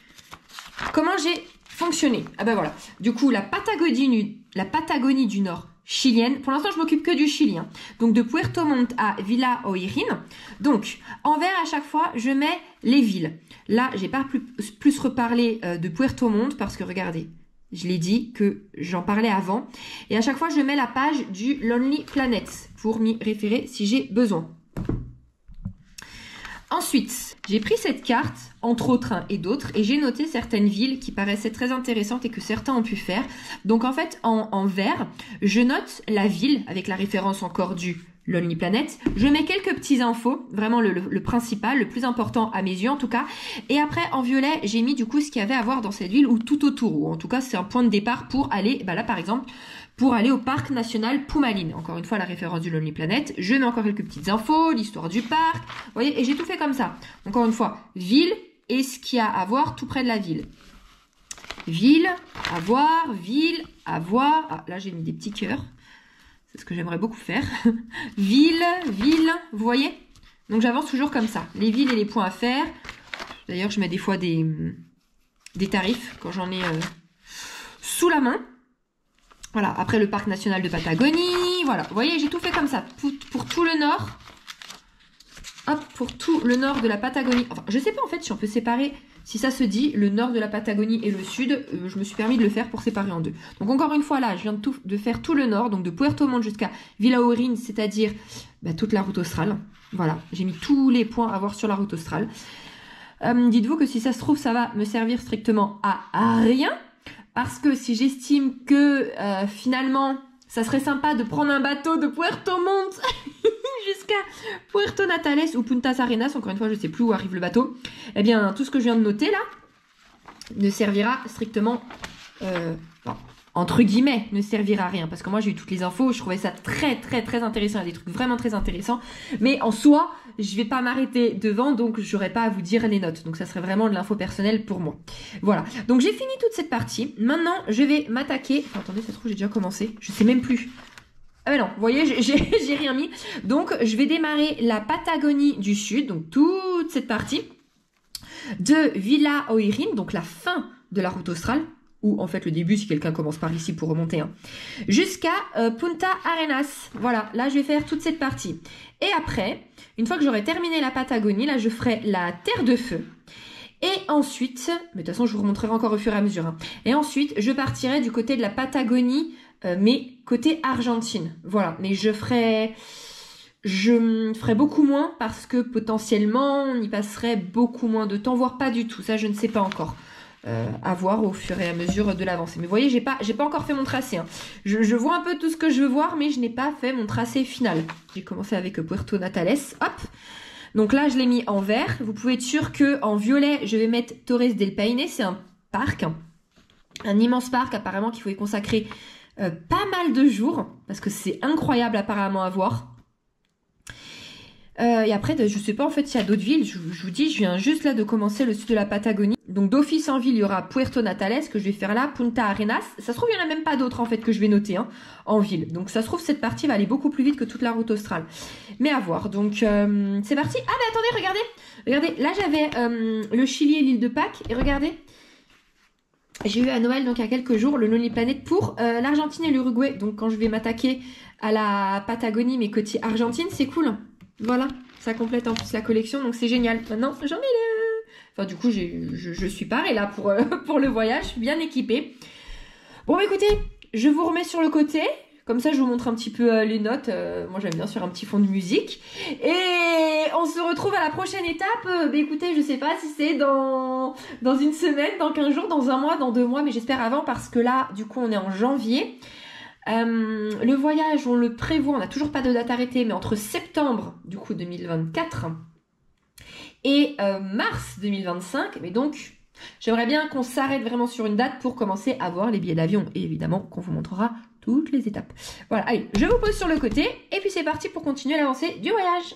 comment j'ai fonctionné? Ah ben voilà. Du coup, la Patagonie du Nord chilienne. Pour l'instant, je m'occupe que du Chili. Hein. Donc, de Puerto Montt à Villa Oirin. Donc, en vert, à chaque fois, je mets les villes. Là, j'ai pas plus reparlé de Puerto Montt parce que, regardez, je l'ai dit que j'en parlais avant. Et à chaque fois, je mets la page du Lonely Planet pour m'y référer si j'ai besoin. Ensuite, j'ai pris cette carte, entre autres et d'autres, et j'ai noté certaines villes qui paraissaient très intéressantes et que certains ont pu faire. Donc en fait, en vert, je note la ville, avec la référence encore du Lonely Planet. Je mets quelques petites infos, vraiment le principal, le plus important à mes yeux en tout cas. Et après, en violet, j'ai mis du coup ce qu'il y avait à voir dans cette ville ou tout autour. Ou en tout cas, c'est un point de départ pour aller, là par exemple, pour aller au parc national Pumalín. Encore une fois, la référence du Lonely Planet. Je mets encore quelques petites infos, l'histoire du parc. Vous voyez, et j'ai tout fait comme ça. Encore une fois, ville et ce qu'il y a à voir tout près de la ville. Ville, à voir, ville, à voir. Ah, là, j'ai mis des petits cœurs. C'est ce que j'aimerais beaucoup faire. Ville, vous voyez? Donc j'avance toujours comme ça. Les villes et les points à faire. D'ailleurs, je mets des fois des tarifs quand j'en ai sous la main. Voilà, après le parc national de Patagonie. Voilà, vous voyez, j'ai tout fait comme ça. Pour tout le nord. Hop, pour tout le nord de la Patagonie. Enfin, je sais pas en fait si on peut séparer, si ça se dit, le nord de la Patagonie et le sud. Je me suis permis de le faire pour séparer en deux. Donc encore une fois là, je viens de faire tout le nord, donc de Puerto Montt jusqu'à Villa Orin, c'est-à-dire toute la route australe. Voilà, j'ai mis tous les points à voir sur la route australe. Dites-vous que si ça se trouve, ça va me servir strictement à rien. Parce que si j'estime que finalement, ça serait sympa de prendre un bateau de Puerto Montt jusqu'à Puerto Natales ou Punta Arenas, encore une fois, je ne sais plus où arrive le bateau, eh bien, tout ce que je viens de noter là ne servira strictement, entre guillemets, ne servira à rien. Parce que moi, j'ai eu toutes les infos, je trouvais ça très, très, très intéressant. Il y a des trucs vraiment très intéressants. Mais en soi, je vais pas m'arrêter devant, donc j'aurai pas à vous dire les notes. Donc ça serait vraiment de l'info personnelle pour moi. Voilà. Donc j'ai fini toute cette partie. Maintenant, je vais m'attaquer. Enfin, attendez, ça se trouve, j'ai déjà commencé. Je sais même plus. Ah mais non, vous voyez, j'ai rien mis. Donc, je vais démarrer la Patagonie du Sud, donc toute cette partie, de Villa Oirin, donc la fin de la route australe, ou en fait le début si quelqu'un commence par ici pour remonter, jusqu'à Punta Arenas. Voilà, là je vais faire toute cette partie. Et après, une fois que j'aurai terminé la Patagonie, là je ferai la Terre de Feu. Et ensuite, mais de toute façon je vous remontrerai encore au fur et à mesure. Et ensuite, je partirai du côté de la Patagonie, mais côté Argentine. Voilà, mais je ferai beaucoup moins parce que potentiellement on y passerait beaucoup moins de temps, voire pas du tout. Ça, je ne sais pas encore. À voir au fur et à mesure de l'avancée. Mais vous voyez, j'ai pas encore fait mon tracé. Je vois un peu tout ce que je veux voir, mais je n'ai pas fait mon tracé final. J'ai commencé avec Puerto Natales. Hop. Donc là, je l'ai mis en vert. Vous pouvez être sûr que en violet, je vais mettre Torres del Paine. C'est un parc, un immense parc apparemment qu'il faut y consacrer pas mal de jours parce que c'est incroyable apparemment à voir. Et après, je sais pas en fait s'il y a d'autres villes. Je vous dis, je viens juste là de commencer le sud de la Patagonie. Donc d'office en ville, il y aura Puerto Natales que je vais faire là, Punta Arenas. Ça se trouve, il y en a même pas d'autres en fait que je vais noter en ville. Donc ça se trouve, cette partie va aller beaucoup plus vite que toute la route australe. Mais à voir. Donc c'est parti. Ah mais attendez, regardez. Là j'avais le Chili et l'île de Pâques. Et regardez, j'ai eu à Noël, donc il y a quelques jours, le Lonely Planet pour l'Argentine et l'Uruguay. Donc quand je vais m'attaquer à la Patagonie, mais côté Argentine, c'est cool. Voilà, ça complète en plus la collection, donc c'est génial. Maintenant, j'en ai le... Enfin, du coup, je suis parée là pour le voyage, bien équipée. Bon, bah, écoutez, je vous remets sur le côté. Comme ça, je vous montre un petit peu les notes. Moi, j'aime bien sur un petit fond de musique. Et on se retrouve à la prochaine étape. Écoutez, je sais pas si c'est dans une semaine, dans 15 jours, dans un mois, dans 2 mois, mais j'espère avant parce que là, du coup, on est en janvier. Le voyage, on le prévoit, on n'a toujours pas de date arrêtée, mais entre septembre, du coup, 2024 et mars 2025. Mais donc, j'aimerais bien qu'on s'arrête vraiment sur une date pour commencer à voir les billets d'avion. Et évidemment, qu'on vous montrera toutes les étapes. Voilà, allez, je vous pose sur le côté. Et puis c'est parti pour continuer l'avancée du voyage.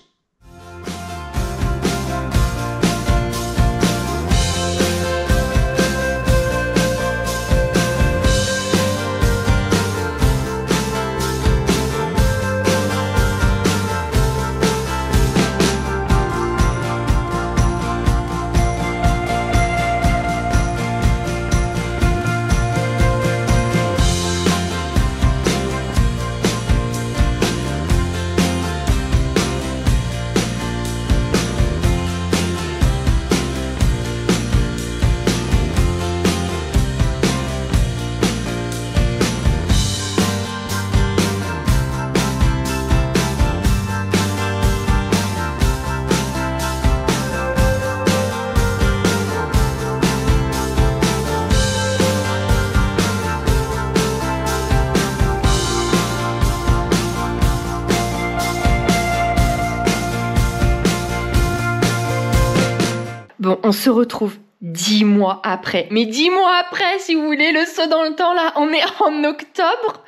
Bon, on se retrouve 10 mois après. Mais 10 mois après, si vous voulez, le saut dans le temps, là, on est en octobre.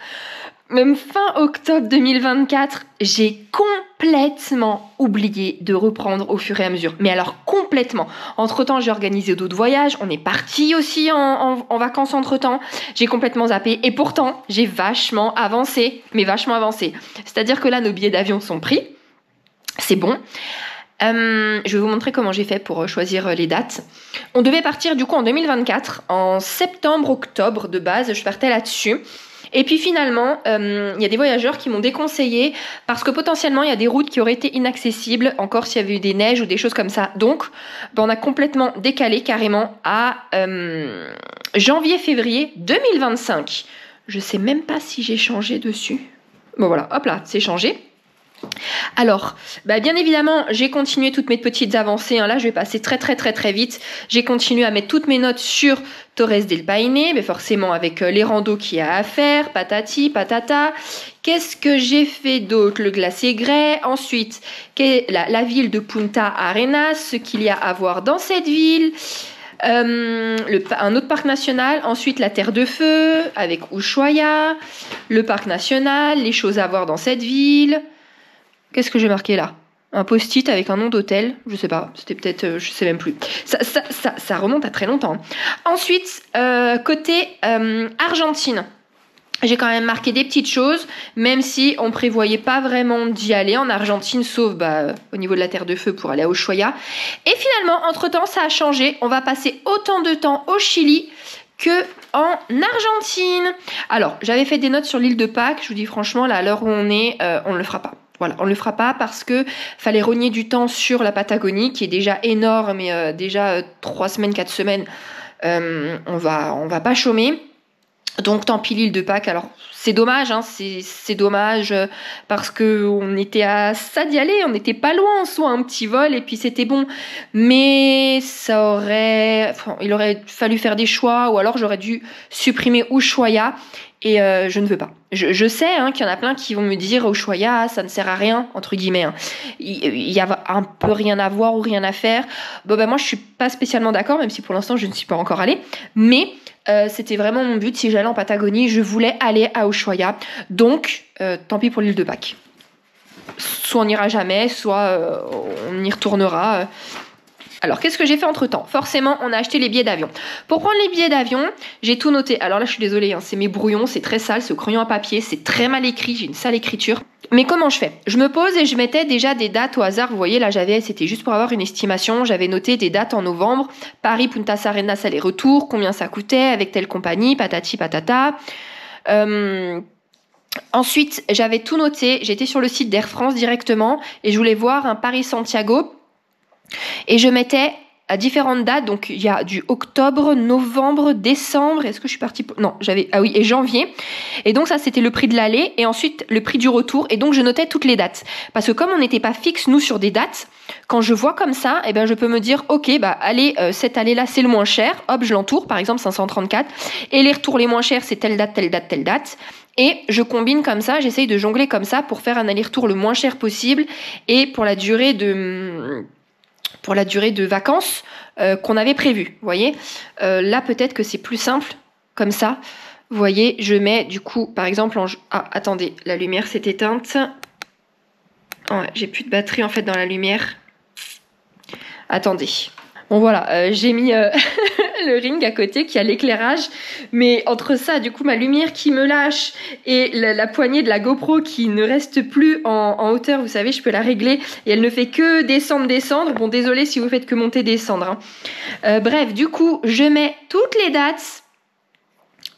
même fin octobre 2024, j'ai complètement oublié de reprendre au fur et à mesure. Mais alors complètement. Entre-temps, j'ai organisé d'autres voyages. On est parti aussi en vacances entre-temps. J'ai complètement zappé. Et pourtant, j'ai vachement avancé. Mais vachement avancé. C'est-à-dire que là, nos billets d'avion sont pris. C'est bon. Je vais vous montrer comment j'ai fait pour choisir les dates. On devait partir du coup en 2024. En septembre-octobre de base, je partais là-dessus. Et puis finalement, il y a des voyageurs qui m'ont déconseillé parce que potentiellement, il y a des routes qui auraient été inaccessibles, encore s'il y avait eu des neiges ou des choses comme ça. Donc, on a complètement décalé carrément à janvier-février 2025. Je sais même pas si j'ai changé dessus. Bon voilà, hop là, c'est changé. Alors, bien évidemment, j'ai continué toutes mes petites avancées. Là, je vais passer très vite. J'ai continué à mettre toutes mes notes sur Torres del Paine, mais forcément avec les randos qu'il y a à faire, patati, patata. Qu'est-ce que j'ai fait d'autre? Le glacier Grey. Ensuite, la ville de Punta Arenas, ce qu'il y a à voir dans cette ville. Un autre parc national, ensuite la Terre de Feu avec Ushuaia, le parc national, les choses à voir dans cette ville. Qu'est-ce que j'ai marqué là? Un post-it avec un nom d'hôtel, je sais pas, c'était peut-être, je sais même plus. Ça remonte à très longtemps. Ensuite, côté Argentine, j'ai quand même marqué des petites choses, même si on prévoyait pas vraiment d'y aller en Argentine, sauf au niveau de la Terre de Feu pour aller à Ushuaia. Et finalement, entre-temps, ça a changé. On va passer autant de temps au Chili que en Argentine. Alors, j'avais fait des notes sur l'île de Pâques. Je vous dis franchement, là, à l'heure où on est, on ne le fera pas. Voilà, on ne le fera pas parce que fallait rogner du temps sur la Patagonie, qui est déjà énorme, mais déjà 3 semaines, 4 semaines, on va pas chômer. Donc tant pis l'île de Pâques. Alors c'est dommage, c'est dommage parce que on était à ça d'y aller, on n'était pas loin en soi, un petit vol et puis c'était bon. Mais il aurait fallu faire des choix ou alors j'aurais dû supprimer Ushuaia. Et je ne veux pas. Je sais qu'il y en a plein qui vont me dire Ushuaia, ça ne sert à rien, entre guillemets. Il y a un peu rien à voir ou rien à faire. Moi, je suis pas spécialement d'accord, même si pour l'instant, je ne suis pas encore allée. Mais c'était vraiment mon but. Si j'allais en Patagonie, je voulais aller à Ushuaia. Donc, tant pis pour l'île de Pâques. Soit on n'ira jamais, soit on y retournera. Alors, qu'est-ce que j'ai fait entre-temps? Forcément, on a acheté les billets d'avion. Pour prendre les billets d'avion, j'ai tout noté. Alors là, je suis désolée, c'est mes brouillons, c'est très sale, c'est au crayon à papier, c'est très mal écrit, j'ai une sale écriture. Mais comment je fais? Je me pose et je mettais déjà des dates au hasard. Vous voyez, là, c'était juste pour avoir une estimation. J'avais noté des dates en novembre. Paris, Punta Arenas, aller-retour, combien ça coûtait, avec telle compagnie, patati, patata. Ensuite, j'avais tout noté. J'étais sur le site d'Air France directement et je voulais voir un Paris-Santiago. Et je mettais à différentes dates, donc il y a du octobre, novembre, décembre, est-ce que je suis partie pour... Non, et janvier. Et donc ça, c'était le prix de l'aller et ensuite le prix du retour. Et donc je notais toutes les dates. Parce que comme on n'était pas fixe, nous, sur des dates, quand je vois comme ça, je peux me dire, ok, allez, cette allée-là, c'est le moins cher. Hop, je l'entoure, par exemple, 534. Et les retours les moins chers, c'est telle date, telle date, telle date. Et je combine comme ça, j'essaye de jongler comme ça pour faire un aller-retour le moins cher possible. Et pour la durée de vacances qu'on avait prévue, vous voyez. Là, peut-être que c'est plus simple, comme ça. Vous voyez, je mets, du coup, par exemple... attendez, la lumière s'est éteinte. Ouais, j'ai plus de batterie, en fait, dans la lumière. Attendez. Bon, voilà, j'ai mis le ring à côté qui a l'éclairage. Mais entre ça, du coup, ma lumière qui me lâche et la poignée de la GoPro qui ne reste plus en hauteur, vous savez, je peux la régler. Et elle ne fait que descendre. Bon, désolé si vous faites que monter, descendre. Bref, du coup, je mets toutes les dates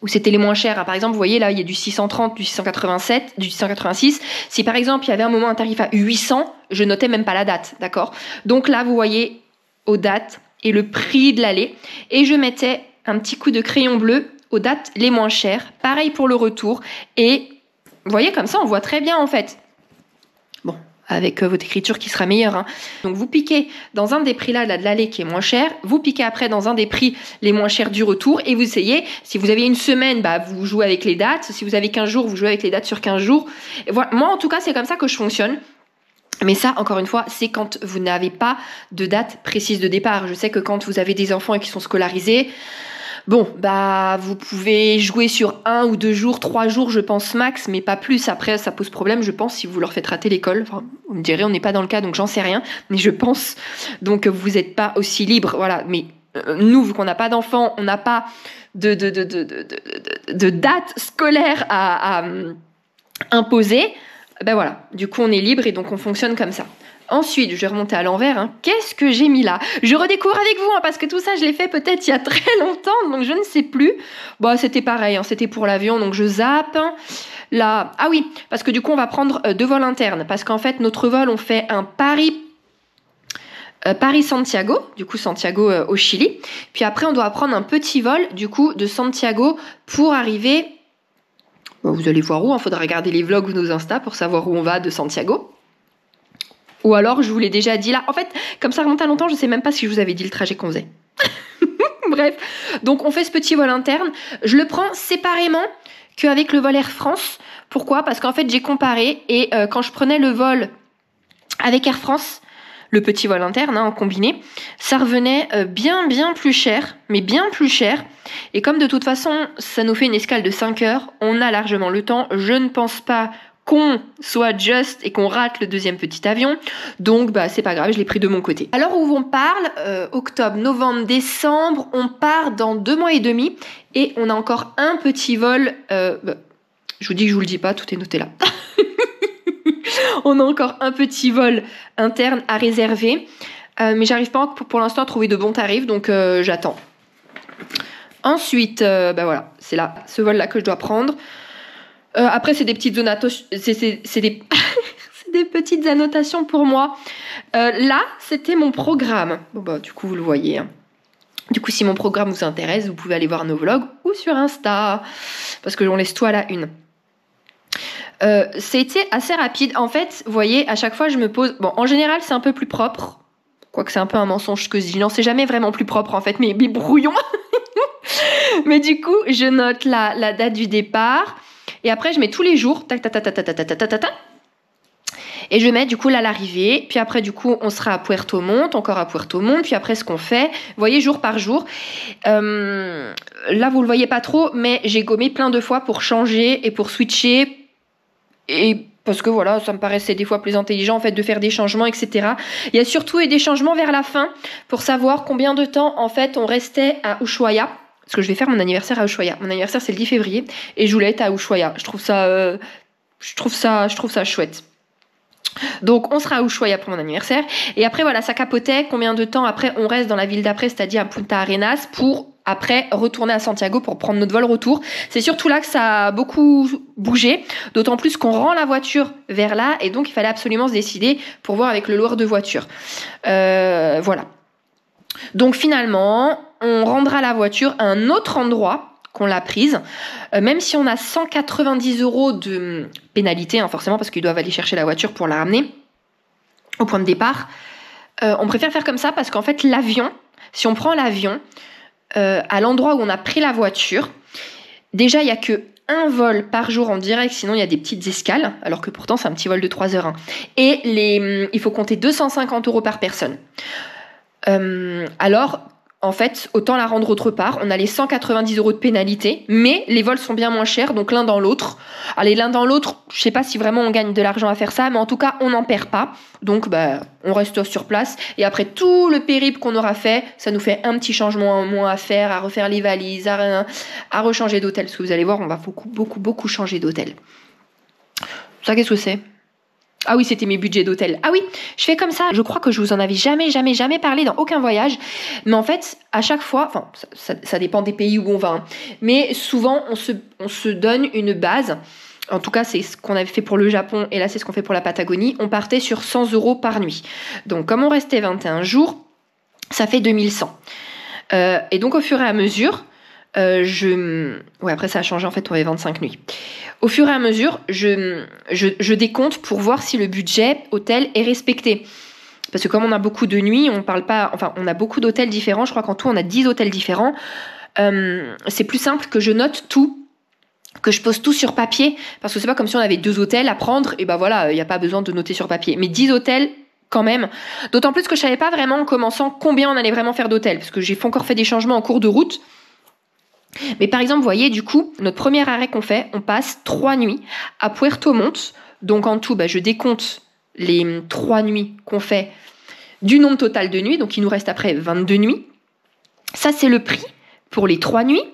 où c'était les moins chers. Par exemple, vous voyez, là, il y a du 630, du 687, du 686. Si, par exemple, il y avait un moment un tarif à 800, je notais même pas la date, d'accord? Donc là, vous voyez... aux dates et le prix de l'aller. Et je mettais un petit coup de crayon bleu aux dates les moins chères. Pareil pour le retour. Et vous voyez, comme ça, on voit très bien en fait. Bon, avec votre écriture qui sera meilleure. Donc vous piquez dans un des prix là de l'aller qui est moins cher. Vous piquez après dans un des prix les moins chers du retour. Et vous essayez, si vous avez une semaine, vous jouez avec les dates. Si vous avez 15 jours, vous jouez avec les dates sur 15 jours. Et voilà. Moi, en tout cas, c'est comme ça que je fonctionne. Mais ça, encore une fois, c'est quand vous n'avez pas de date précise de départ. Je sais que quand vous avez des enfants et qui sont scolarisés, Bon, bah vous pouvez jouer sur 1 ou 2 jours, 3 jours je pense max, mais pas plus. Après ça pose problème je pense si vous leur faites rater l'école. Enfin, vous me direz on n'est pas dans le cas donc j'en sais rien, mais je pense donc vous n'êtes pas aussi libre. Voilà, mais nous vu qu'on n'a pas d'enfants, on n'a pas de date scolaire à imposer, ben voilà, du coup on est libre et donc on fonctionne comme ça. Ensuite, je vais remonter à l'envers. Hein. Qu'est-ce que j'ai mis là? Je redécouvre avec vous, hein, parce que tout ça, je l'ai fait peut-être il y a très longtemps, donc je ne sais plus. Bon, c'était pareil, hein, c'était pour l'avion, donc je zappe. Là, ah oui, parce que du coup, on va prendre 2 vols internes, parce qu'en fait, notre vol, on fait un Paris-Santiago, du coup Santiago au Chili. Puis après, on doit prendre un petit vol, du coup, de Santiago pour arriver... Bon, vous allez voir où, il faudra regarder les vlogs ou nos Insta pour savoir où on va de Santiago. Ou alors, je vous l'ai déjà dit là. En fait, comme ça remonte à longtemps, je sais même pas si je vous avais dit le trajet qu'on faisait. Bref, donc on fait ce petit vol interne. Je le prends séparément qu'avec le vol Air France. Pourquoi? Parce qu'en fait, j'ai comparé et quand je prenais le vol avec Air France, le petit vol interne hein, en combiné, ça revenait bien plus cher, mais bien plus cher. Et comme de toute façon, ça nous fait une escale de 5 heures, on a largement le temps. Je ne pense pas qu'on soit juste et qu'on rate le deuxième petit avion. Donc, bah, c'est pas grave, je l'ai pris de mon côté. Alors où on parle, octobre, novembre, décembre, on part dans 2 mois et demi et on a encore un petit vol. Je vous dis que je vous le dis pas, tout est noté là. On a encore un petit vol interne à réserver. Mais j'arrive pas pour l'instant à trouver de bons tarifs, donc j'attends. Ensuite, bah voilà, c'est là, ce vol-là que je dois prendre. Après, c'est des petites annotations, c'est des des petites annotations pour moi. Là, c'était mon programme. Bon bah, du coup, vous le voyez. Hein. Du coup, si mon programme vous intéresse, vous pouvez aller voir nos vlogs ou sur Insta, parce que on laisse tout à la une. C'était assez rapide. En fait, vous voyez, à chaque fois, je me pose... Bon, en général, c'est un peu plus propre. Quoique c'est un peu un mensonge que je dis. Non, c'est jamais vraiment plus propre, en fait, mais brouillon. Mais du coup, je note la date du départ. Et après, je mets tous les jours. Tac, tac, tac, tac, tac, tac, tac, tac, tac. Et je mets du coup là l'arrivée. Puis après, du coup, on sera à Puerto Montt, encore à Puerto Montt. Puis après, ce qu'on fait, vous voyez, jour par jour. Là, vous le voyez pas trop, mais j'ai gommé plein de fois pour changer et pour switcher. Et parce que voilà, ça me paraissait des fois plus intelligent en fait de faire des changements, etc. Il y a surtout eu des changements vers la fin pour savoir combien de temps en fait on restait à Ushuaia. Parce que je vais faire mon anniversaire à Ushuaia. Mon anniversaire c'est le 10 février et je voulais être à Ushuaia. Je trouve ça chouette. Donc on sera à Ushuaia pour mon anniversaire. Et après voilà, ça capotait combien de temps après on reste dans la ville d'après, c'est-à-dire à Punta Arenas pour après retourner à Santiago pour prendre notre vol retour. C'est surtout là que ça a beaucoup bougé, d'autant plus qu'on rend la voiture vers là et donc il fallait absolument se décider pour voir avec le loueur de voiture. Voilà. Donc finalement, on rendra la voiture à un autre endroit qu'on l'a prise, même si on a 190 € de pénalité, hein, forcément parce qu'ils doivent aller chercher la voiture pour la ramener au point de départ. On préfère faire comme ça parce qu'en fait l'avion, si on prend l'avion, à l'endroit où on a pris la voiture, déjà il n'y a que un vol par jour en direct, sinon il y a des petites escales, alors que pourtant c'est un petit vol de 3 heures. Hein. Et il faut compter 250 € par personne. Alors, en fait, autant la rendre autre part. On a les 190 € de pénalité, mais les vols sont bien moins chers, donc l'un dans l'autre. Allez, l'un dans l'autre, je sais pas si vraiment on gagne de l'argent à faire ça, mais en tout cas, on n'en perd pas. Donc, bah, on reste sur place. Et après tout le périple qu'on aura fait, ça nous fait un petit changement en moins à faire, à refaire les valises, à rechanger d'hôtel. Parce que vous allez voir, on va beaucoup changer d'hôtel. Ça, qu'est-ce que c'est ? Ah oui, c'était mes budgets d'hôtel. Ah oui, je fais comme ça. Je crois que je vous en avais jamais parlé dans aucun voyage. Mais en fait, à chaque fois, enfin, ça dépend des pays où on va. Hein, mais souvent, on se donne une base. En tout cas, c'est ce qu'on avait fait pour le Japon. Et là, c'est ce qu'on fait pour la Patagonie. On partait sur 100 € par nuit. Donc, comme on restait 21 jours, ça fait 2100. Et donc, au fur et à mesure... Ouais, après ça a changé en fait, on avait 25 nuits. Au fur et à mesure, je décompte pour voir si le budget hôtel est respecté. Parce que comme on a beaucoup de nuits, on a beaucoup d'hôtels différents. Je crois qu'en tout on a 10 hôtels différents. C'est plus simple que je note tout, que je pose tout sur papier. Parce que c'est pas comme si on avait 2 hôtels à prendre. Et ben voilà, il n'y a pas besoin de noter sur papier. Mais 10 hôtels quand même. D'autant plus que je savais pas vraiment en commençant combien on allait vraiment faire d'hôtels. Parce que j'ai encore fait des changements en cours de route. Mais par exemple, vous voyez, du coup, notre premier arrêt qu'on fait, on passe 3 nuits à Puerto Montt. Donc en tout, je décompte les 3 nuits qu'on fait du nombre total de nuits. Donc il nous reste après 22 nuits. Ça, c'est le prix pour les 3 nuits.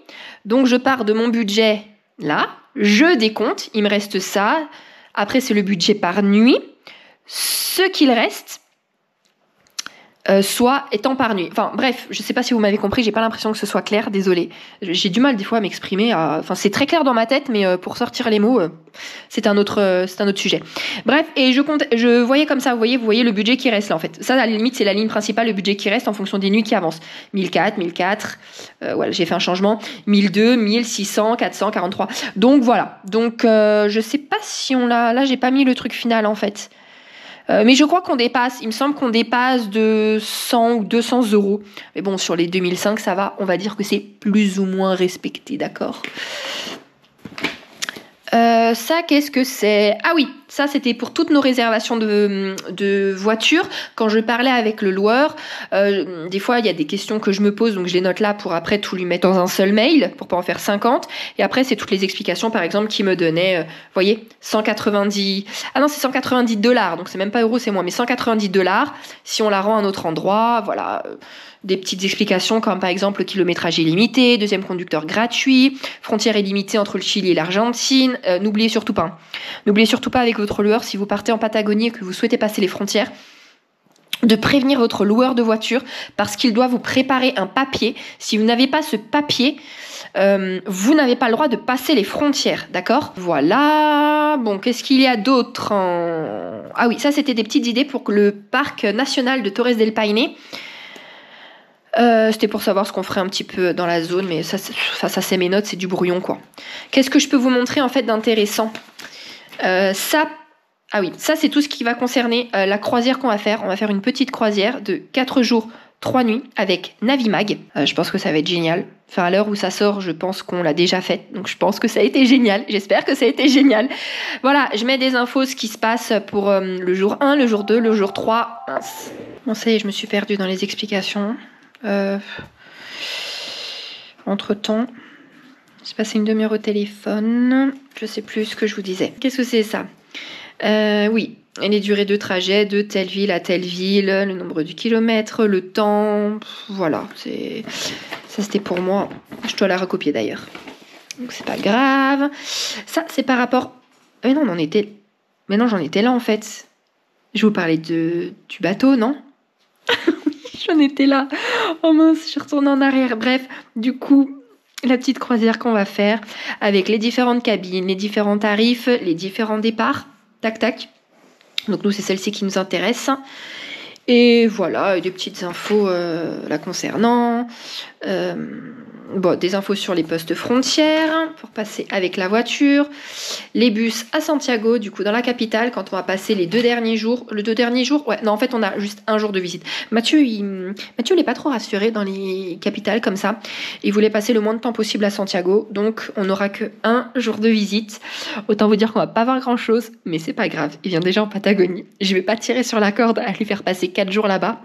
Donc je pars de mon budget là, je décompte, il me reste ça. Après, c'est le budget par nuit. Ce qu'il reste, soit étant par nuit. Enfin bref, je sais pas si vous m'avez compris, j'ai pas l'impression que ce soit clair, désolée. J'ai du mal des fois à m'exprimer, enfin c'est très clair dans ma tête, mais pour sortir les mots, c'est un autre sujet. Bref, et je voyais comme ça, vous voyez le budget qui reste là en fait. Ça à la limite c'est la ligne principale, le budget qui reste en fonction des nuits qui avancent. 1004, voilà, j'ai fait un changement, 1002, 1600, 443. Donc voilà, donc je sais pas si on l'a, là j'ai pas mis le truc final en fait. Mais je crois qu'on dépasse, il me semble qu'on dépasse de 100 ou 200 euros. Mais bon, sur les 2005, ça va, on va dire que c'est plus ou moins respecté, d'accord ? Ça, qu'est-ce que c'est ? Ah oui, ça c'était pour toutes nos réservations de voitures. Quand je parlais avec le loueur, des fois il y a des questions que je me pose, donc je les note là pour après tout lui mettre dans un seul mail, pour pas en faire 50. Et après c'est toutes les explications, par exemple, qu'il me donnait, vous voyez, 190... Ah non, c'est 190 $, donc c'est même pas euros, c'est moins, mais 190 $, si on la rend à un autre endroit, voilà... Des petites explications comme par exemple kilométrage illimité, deuxième conducteur gratuit, frontière illimitée entre le Chili et l'Argentine. N'oubliez surtout pas avec votre loueur, si vous partez en Patagonie et que vous souhaitez passer les frontières, de prévenir votre loueur de voiture parce qu'il doit vous préparer un papier. Si vous n'avez pas ce papier, vous n'avez pas le droit de passer les frontières, d'accord ? Voilà. Bon, qu'est-ce qu'il y a d'autre ? Ah oui, ça c'était des petites idées pour le parc national de Torres del Paine. C'était pour savoir ce qu'on ferait un petit peu dans la zone, mais ça c'est mes notes, c'est du brouillon quoi. Qu'est-ce que je peux vous montrer en fait d'intéressant ? Ça c'est tout ce qui va concerner la croisière qu'on va faire. On va faire une petite croisière de 4 jours, 3 nuits avec Navimag. Je pense que ça va être génial. Enfin, à l'heure où ça sort, je pense qu'on l'a déjà faite. Donc je pense que ça a été génial. J'espère que ça a été génial. Voilà, je mets des infos, ce qui se passe pour le jour 1, le jour 2, le jour 3. Mince. Bon, ça y est, je me suis perdue dans les explications. Entre-temps, j'ai passé une demi-heure au téléphone. Je sais plus ce que je vous disais. Qu'est-ce que c'est ça ? Oui, et les durées de trajet de telle ville à telle ville, le nombre de kilomètres, le temps, voilà. Ça c'était pour moi. Je dois la recopier d'ailleurs. Donc c'est pas grave. Ça c'est par rapport. Mais non, j'en étais là en fait. Je vous parlais du bateau, non ? J'en étais là. Oh mince, je suis retournée en arrière. Bref, du coup, la petite croisière qu'on va faire avec les différentes cabines, les différents tarifs, les différents départs. Tac, tac. Donc nous, c'est celle-ci qui nous intéresse. Et voilà, des petites infos la concernant. Des infos sur les postes frontières pour passer avec la voiture. Les bus à Santiago, du coup dans la capitale, quand on va passer les 2 derniers jours. Le 2 derniers jours, ouais, non en fait on a juste un jour de visite. Mathieu il est pas trop rassuré dans les capitales comme ça. Il voulait passer le moins de temps possible à Santiago, donc on n'aura que un jour de visite. Autant vous dire qu'on va pas voir grand chose, mais c'est pas grave. Il vient déjà en Patagonie. Je vais pas tirer sur la corde à lui faire passer 4 jours là-bas,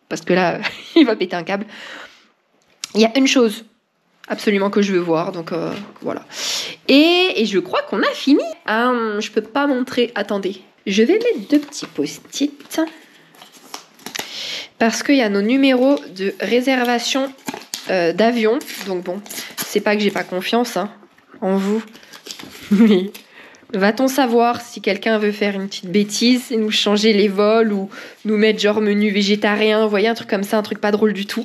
parce que là il va péter un câble. Il y a une chose absolument que je veux voir, donc voilà. Et je crois qu'on a fini. Je peux pas montrer, attendez. Je vais mettre 2 petits post-it parce qu'il y a nos numéros de réservation d'avion. Donc bon, c'est pas que j'ai pas confiance en vous, mais va-t-on savoir si quelqu'un veut faire une petite bêtise et nous changer les vols ou nous mettre genre menu végétarien, vous voyez, un truc comme ça, un truc pas drôle du tout.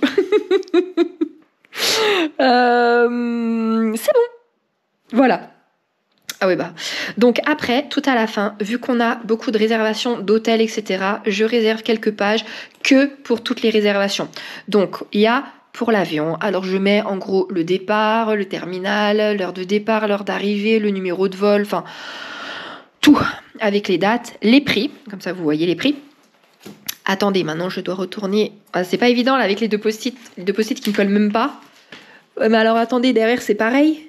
C'est bon. Voilà. Ah oui donc après, tout à la fin, vu qu'on a beaucoup de réservations d'hôtels, etc., je réserve quelques pages que pour toutes les réservations. Donc, il y a pour l'avion, alors je mets en gros le départ, le terminal, l'heure de départ, l'heure d'arrivée, le numéro de vol, enfin, tout, avec les dates, les prix, comme ça vous voyez les prix. Attendez, maintenant je dois retourner. C'est pas évident là avec les 2 post-it qui ne collent même pas. Mais alors attendez, derrière c'est pareil.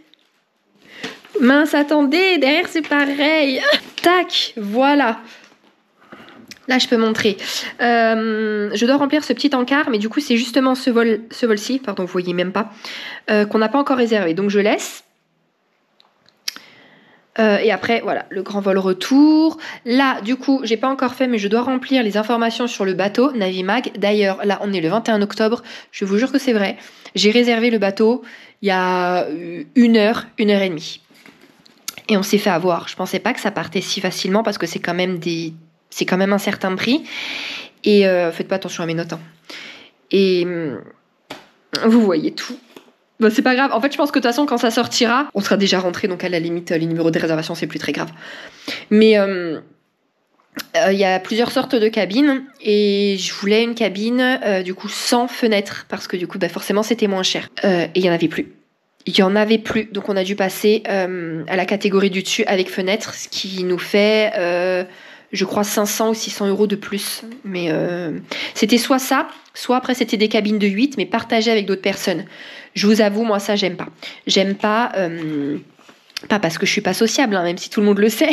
Mince, attendez, derrière c'est pareil. Tac, voilà. Là, je peux montrer. Je dois remplir ce petit encart, mais du coup, c'est justement ce vol-ci, pardon, vous voyez même pas, qu'on n'a pas encore réservé. Donc, je laisse. Et après, voilà, le grand vol retour. Là, du coup, j'ai pas encore fait, mais je dois remplir les informations sur le bateau Navimag. D'ailleurs, là, on est le 21 octobre. Je vous jure que c'est vrai. J'ai réservé le bateau il y a 1 heure et demie. Et on s'est fait avoir. Je pensais pas que ça partait si facilement parce que c'est quand même un certain prix. Et faites pas attention à mes notes. Hein. Et vous voyez tout. Bah, c'est pas grave. En fait, je pense que de toute façon, quand ça sortira, on sera déjà rentré. Donc, à la limite, les numéros de réservation, c'est plus très grave. Mais il y a plusieurs sortes de cabines. Et je voulais une cabine, du coup, sans fenêtre. Parce que, du coup, bah, forcément, c'était moins cher. Et il y en avait plus. Il y en avait plus. Donc, on a dû passer à la catégorie du dessus avec fenêtre. Ce qui nous fait, je crois, 500 ou 600 euros de plus. Mais c'était soit ça, soit après, c'était des cabines de 8, mais partagées avec d'autres personnes. Je vous avoue, moi, ça, j'aime pas. J'aime pas, pas parce que je suis pas sociable, hein, même si tout le monde le sait.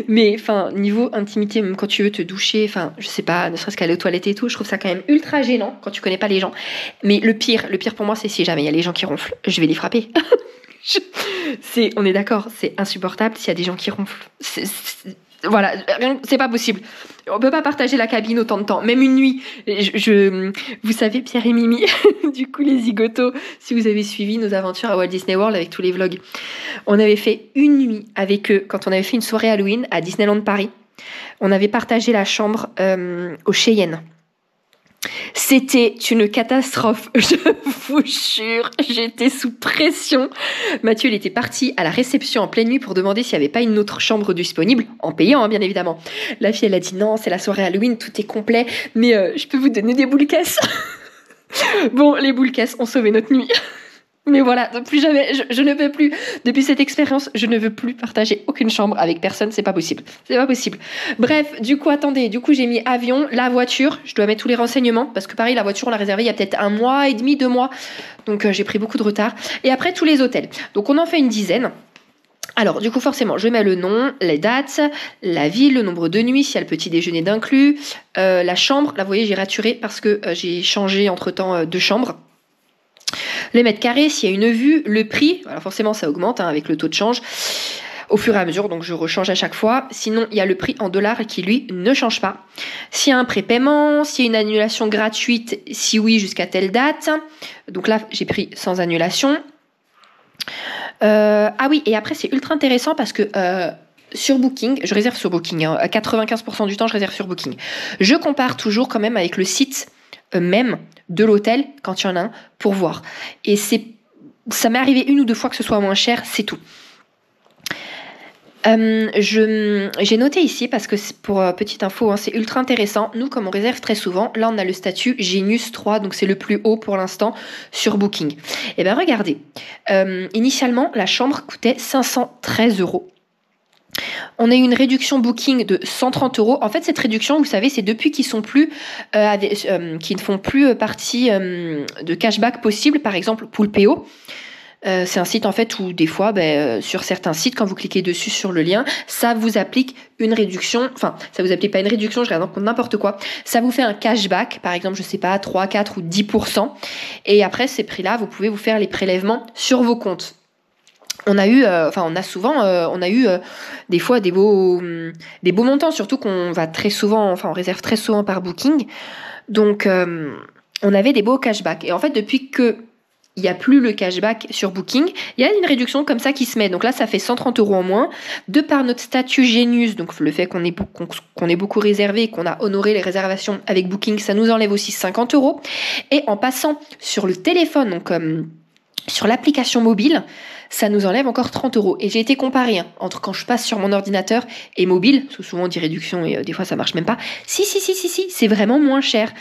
Mais, enfin, niveau intimité, même quand tu veux te doucher, enfin, je sais pas, ne serait-ce qu'aller aux toilettes et tout, je trouve ça quand même ultra gênant quand tu connais pas les gens. Mais le pire pour moi, c'est si jamais il y a les gens qui ronflent, je vais les frapper. On est d'accord, c'est insupportable s'il y a des gens qui ronflent. Voilà, c'est pas possible. On peut pas partager la cabine autant de temps, même une nuit. Vous savez, Pierre et Mimi, du coup les zigotos, si vous avez suivi nos aventures à Walt Disney World avec tous les vlogs, on avait fait une nuit avec eux quand on avait fait une soirée Halloween à Disneyland Paris. On avait partagé la chambre au Cheyenne. C'était une catastrophe, je vous jure, j'étais sous pression. Mathieu, il était parti à la réception en pleine nuit pour demander s'il n'y avait pas une autre chambre disponible, en payant, hein, bien évidemment. La fille, elle a dit non, c'est la soirée Halloween, tout est complet, mais je peux vous donner des boules caisses. Bon, les boules caisses ont sauvé notre nuit. Mais voilà, plus jamais, je ne peux plus. Depuis cette expérience, je ne veux plus partager aucune chambre avec personne, c'est pas possible. C'est pas possible. Bref, du coup, attendez, j'ai mis avion, la voiture, je dois mettre tous les renseignements, parce que pareil, la voiture, on l'a réservée il y a peut-être 1 mois et demi, 2 mois. Donc j'ai pris beaucoup de retard. Et après, tous les hôtels. Donc on en fait une dizaine. Alors, du coup, forcément, je mets le nom, les dates, la ville, le nombre de nuits, s'il y a le petit déjeuner d'inclus, la chambre. Là, vous voyez, j'ai raturé parce que j'ai changé entre-temps de chambre. Les mètres carrés, s'il y a une vue, le prix, alors forcément ça augmente hein, avec le taux de change au fur et à mesure, donc je rechange à chaque fois. Sinon, il y a le prix en dollars qui lui ne change pas. S'il y a un prépaiement, s'il y a une annulation gratuite, si oui, jusqu'à telle date. Donc là, j'ai pris sans annulation. Ah oui, et après c'est ultra intéressant parce que sur Booking, je réserve sur Booking, hein, 95% du temps je réserve sur Booking. Je compare toujours quand même avec le site même de l'hôtel quand il y en a un pour voir. Et ça m'est arrivé 1 ou 2 fois que ce soit moins cher, c'est tout. J'ai noté ici parce que pour petite info, hein, c'est ultra intéressant. Nous, comme on réserve très souvent, là on a le statut Genius 3, donc c'est le plus haut pour l'instant sur Booking. Et bien regardez, initialement la chambre coûtait 513 €. On a eu une réduction Booking de 130 €. En fait, cette réduction, vous savez, c'est depuis qu'ils ne font plus partie de cashback possible. Par exemple, Poolpeo. C'est un site en fait où des fois, sur certains sites, quand vous cliquez dessus sur le lien, ça vous applique une réduction. Enfin, ça vous applique pas une réduction, je regarde n'importe quoi. Ça vous fait un cashback, par exemple, je sais pas, 3, 4 ou 10%. Et après ces prix-là, vous pouvez vous faire les prélèvements sur vos comptes. On a eu des fois des beaux montants, surtout qu'on va très souvent, enfin on réserve très souvent par Booking, donc on avait des beaux cashbacks. Et en fait, depuis que il n'y a plus le cashback sur Booking, il y a une réduction comme ça qui se met. Donc là, ça fait 130 € en moins. De par notre statut Genius, donc le fait qu'on est beaucoup réservé, qu'on a honoré les réservations avec Booking, ça nous enlève aussi 50 €. Et en passant sur le téléphone, donc sur l'application mobile, ça nous enlève encore 30 €. Et j'ai été comparée entre quand je passe sur mon ordinateur et mobile, parce que souvent on dit réduction et des fois ça marche même pas. Si, c'est vraiment moins cher.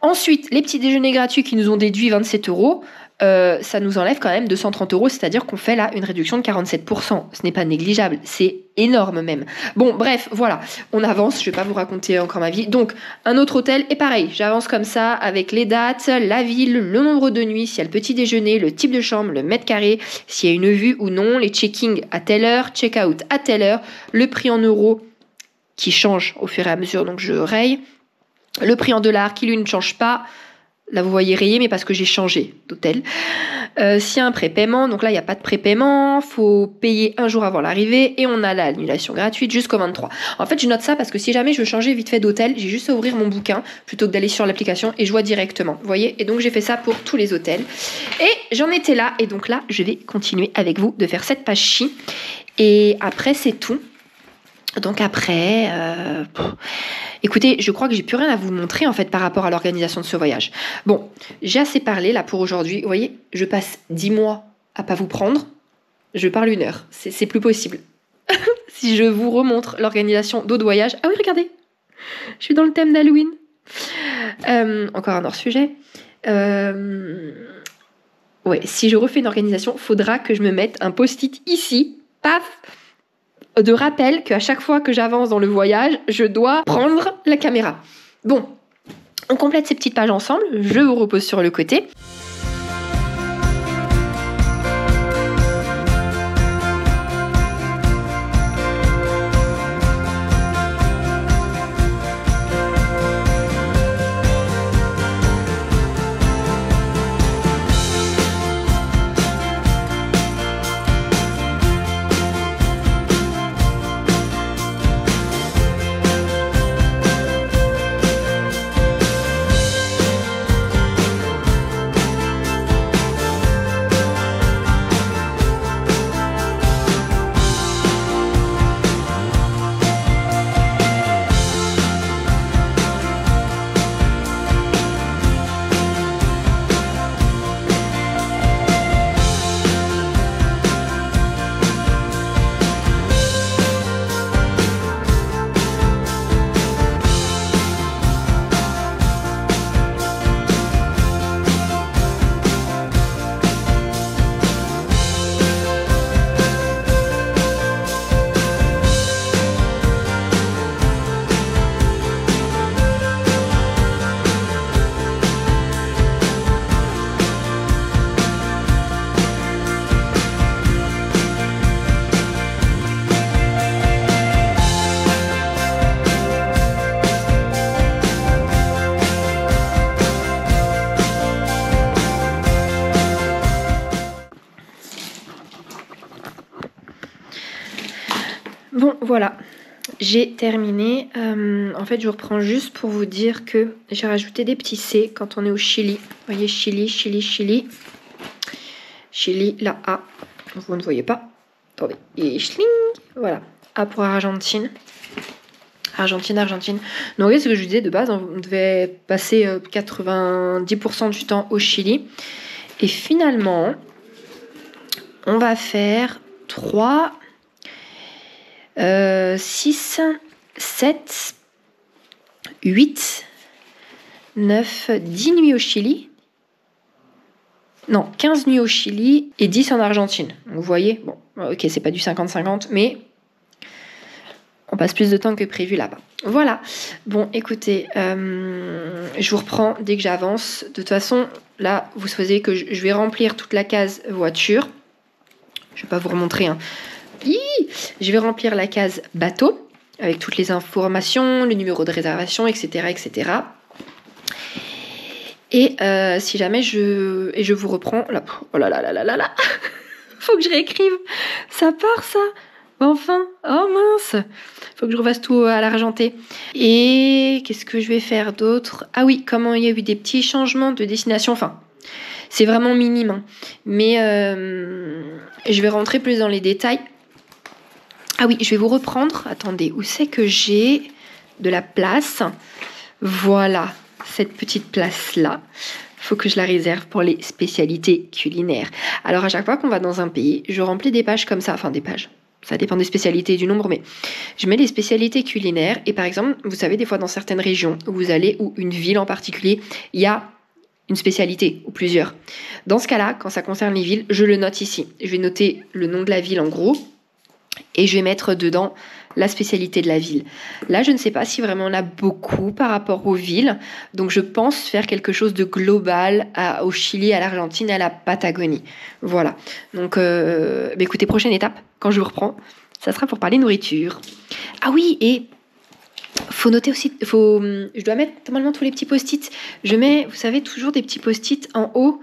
Ensuite, les petits déjeuners gratuits qui nous ont déduit 27 €, ça nous enlève quand même 230 €, c'est-à-dire qu'on fait là une réduction de 47%. Ce n'est pas négligeable, c'est énorme même. Bon, bref, voilà, on avance, je vais pas vous raconter encore ma vie. Donc, un autre hôtel, et pareil, j'avance comme ça avec les dates, la ville, le nombre de nuits, s'il y a le petit déjeuner, le type de chambre, le mètre carré, s'il y a une vue ou non, les check-in à telle heure, check-out à telle heure, le prix en euros qui change au fur et à mesure, donc je raye. Le prix en dollars qui lui ne change pas. Là, vous voyez rayé, mais parce que j'ai changé d'hôtel. S'il y a un prépaiement, donc là, il n'y a pas de prépaiement. Faut payer un jour avant l'arrivée. Et on a l'annulation gratuite jusqu'au 23. En fait, je note ça parce que si jamais je veux changer vite fait d'hôtel, j'ai juste à ouvrir mon bouquin plutôt que d'aller sur l'application et je vois directement. Vous voyez? Et donc, j'ai fait ça pour tous les hôtels. Et j'en étais là. Et donc là, je vais continuer avec vous de faire cette page-ci. Et après, c'est tout. Donc après... Écoutez, je crois que j'ai plus rien à vous montrer en fait par rapport à l'organisation de ce voyage. Bon, j'ai assez parlé là pour aujourd'hui. Vous voyez, je passe 10 mois à pas vous prendre. Je parle 1 heure. C'est plus possible. Si je vous remontre l'organisation d'autres voyages... Ah oui, regardez. Je suis dans le thème d'Halloween. Encore un hors-sujet. Ouais, si je refais une organisation, faudra que je me mette un post-it ici. Paf, de rappel qu'à chaque fois que j'avance dans le voyage, je dois prendre la caméra. Bon, on complète ces petites pages ensemble. Je vous repose sur le côté. Bon, voilà, j'ai terminé. En fait, je reprends juste pour vous dire que j'ai rajouté des petits C quand on est au Chili. Vous voyez, Chili, Chili, Chili. Chili, la A. Vous ne voyez pas. Attendez. Et schling. Voilà. A pour Argentine. Argentine, Argentine. Donc, vous voyez ce que je vous disais de base. On devait passer 90% du temps au Chili. Et finalement, on va faire 3... 6, 7, 8, 9, 10 nuits au Chili. Non, 15 nuits au Chili et 10 en Argentine. Donc, vous voyez, bon, ok, c'est pas du 50-50, mais on passe plus de temps que prévu là-bas. Voilà. Bon, écoutez, je vous reprends dès que j'avance. De toute façon, là, vous savez que je vais remplir toute la case voiture. Je vais pas vous remontrer, hein. Je vais remplir la case bateau avec toutes les informations, le numéro de réservation, etc. etc. Et si jamais je vous reprends... Là, oh là là là là là là. Faut que je réécrive. Ça part ça. Enfin. Oh mince. Faut que je refasse tout à l'argenté. Et qu'est-ce que je vais faire d'autre? Ah oui, comment il y a eu des petits changements de destination. Enfin, c'est vraiment minime. Hein. Mais je vais rentrer plus dans les détails. Ah oui, je vais vous reprendre. Attendez, où c'est que j'ai de la place? Voilà, cette petite place-là. Il faut que je la réserve pour les spécialités culinaires. Alors, à chaque fois qu'on va dans un pays, je remplis des pages comme ça. Enfin, des pages. Ça dépend des spécialités et du nombre, mais je mets les spécialités culinaires. Et par exemple, vous savez, des fois, dans certaines régions où vous allez, ou une ville en particulier, il y a une spécialité ou plusieurs. Dans ce cas-là, quand ça concerne les villes, je le note ici. Je vais noter le nom de la ville en gros. Et je vais mettre dedans la spécialité de la ville. Là, je ne sais pas si vraiment on a beaucoup par rapport aux villes. Donc, je pense faire quelque chose de global au Chili, à l'Argentine, à la Patagonie. Voilà. Donc, écoutez, prochaine étape, quand je vous reprends, ça sera pour parler nourriture. Ah oui, et Faut noter aussi, je dois mettre normalement tous les petits post-it. Je mets, vous savez, toujours des petits post-it en haut.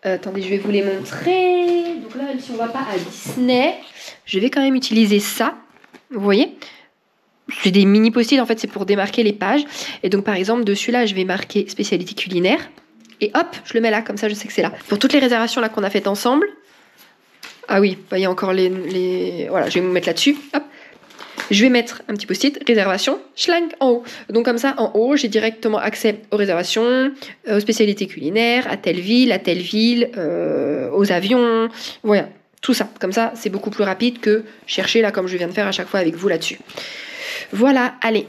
Attendez, je vais vous les montrer. Donc là, même si on va pas à Disney, je vais quand même utiliser ça. Vous voyez? J'ai des mini post-it, en fait, c'est pour démarquer les pages. Et donc, par exemple, dessus là, je vais marquer spécialité culinaire. Et hop, je le mets là, comme ça, je sais que c'est là. Pour toutes les réservations là qu'on a faites ensemble. Ah oui, il y a encore les... Voilà, je vais me mettre là-dessus. Hop. Je vais mettre un petit post-it, réservation, schlang, en haut. Donc comme ça, en haut, j'ai directement accès aux réservations, aux spécialités culinaires, à telle ville, aux avions, voilà, tout ça. Comme ça, c'est beaucoup plus rapide que chercher là, comme je viens de faire à chaque fois avec vous là-dessus. Voilà, allez,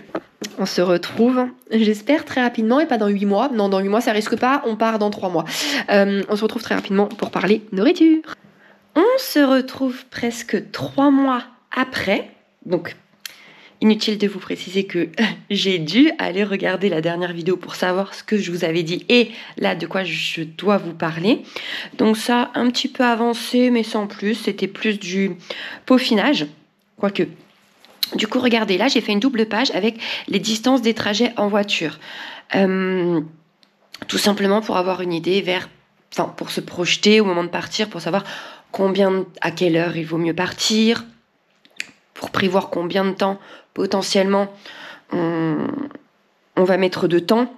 on se retrouve, j'espère, très rapidement et pas dans 8 mois. Non, dans 8 mois, ça risque pas, on part dans 3 mois. On se retrouve très rapidement pour parler nourriture. On se retrouve presque 3 mois après, donc... Inutile de vous préciser que j'ai dû aller regarder la dernière vidéo pour savoir ce que je vous avais dit et là de quoi je dois vous parler. Donc ça, un petit peu avancé mais sans plus, c'était plus du peaufinage, quoique. Du coup, regardez, là j'ai fait une double page avec les distances des trajets en voiture. Tout simplement pour avoir une idée pour se projeter au moment de partir, pour savoir à quelle heure il vaut mieux partir, pour prévoir combien de temps potentiellement on va mettre de temps.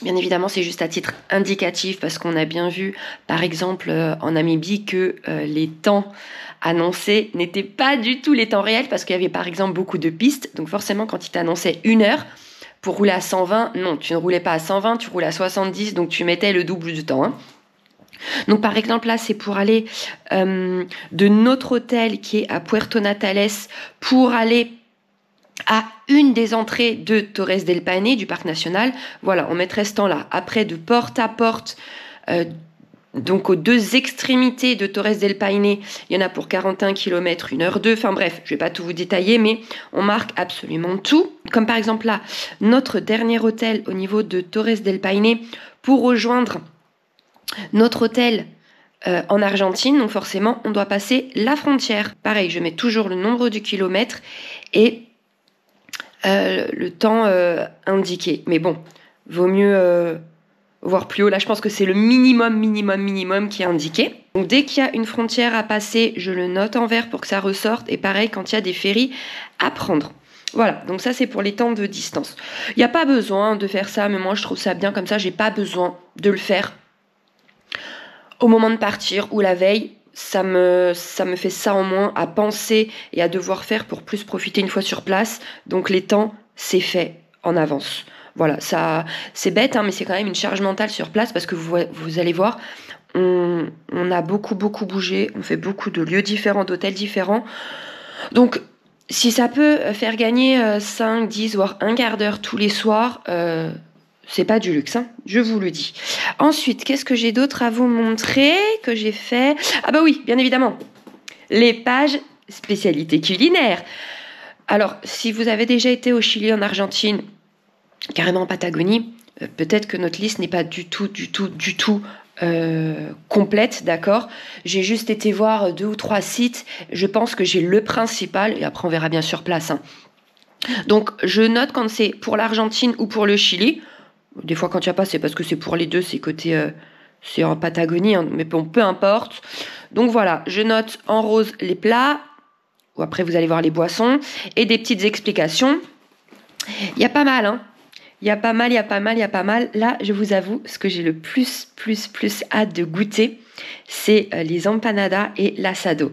Bien évidemment, c'est juste à titre indicatif parce qu'on a bien vu, par exemple, en Namibie, que les temps annoncés n'étaient pas du tout les temps réels parce qu'il y avait par exemple beaucoup de pistes. Donc forcément, quand ils t'annonçaient 1 heure pour rouler à 120, non, tu ne roulais pas à 120, tu roulais à 70, donc tu mettais le double du temps. Donc par exemple là c'est pour aller de notre hôtel qui est à Puerto Natales pour aller à une des entrées de Torres del Paine du parc national. Voilà, on mettrait ce temps-là. Après de porte à porte, donc aux 2 extrémités de Torres del Paine, il y en a pour 41 km, 1h02. Enfin bref, je vais pas tout vous détailler, mais on marque absolument tout. Comme par exemple là, notre dernier hôtel au niveau de Torres del Paine pour rejoindre notre hôtel en Argentine, donc forcément on doit passer la frontière. Pareil, je mets toujours le nombre du kilomètre et le temps indiqué. Mais bon, vaut mieux voir plus haut. Là, je pense que c'est le minimum qui est indiqué. Donc dès qu'il y a une frontière à passer, je le note en vert pour que ça ressorte. Et pareil, quand il y a des ferries à prendre. Voilà, donc ça c'est pour les temps de distance. Il n'y a pas besoin de faire ça, mais moi je trouve ça bien comme ça. J'ai pas besoin de le faire au moment de partir ou la veille. Ça me fait ça en moins à penser et à devoir faire pour plus profiter une fois sur place. Donc les temps, c'est fait en avance. Voilà, ça c'est bête, hein, mais c'est quand même une charge mentale sur place parce que vous allez voir, on a beaucoup bougé, on fait beaucoup de lieux différents, d'hôtels différents. Donc si ça peut faire gagner 5, 10, voire un quart d'heure tous les soirs, c'est pas du luxe, hein, je vous le dis. Ensuite, qu'est-ce que j'ai d'autre à vous montrer que j'ai fait? Ah bah oui, bien évidemment, les pages spécialités culinaires. Alors, si vous avez déjà été au Chili, en Argentine, carrément en Patagonie, peut-être que notre liste n'est pas du tout complète, d'accord. J'ai juste été voir 2 ou 3 sites. Je pense que j'ai le principal et après on verra bien sur place, hein. Donc, je note quand c'est pour l'Argentine ou pour le Chili. Des fois, quand il n'y a pas, c'est parce que c'est pour les deux, c'est côté, c'est en Patagonie, hein, mais bon, peu importe. Donc voilà, je note en rose les plats, ou après vous allez voir les boissons, et des petites explications. Il y a pas mal, hein. Il y a pas mal. Là, je vous avoue, ce que j'ai le plus hâte de goûter, c'est les empanadas et l'assado.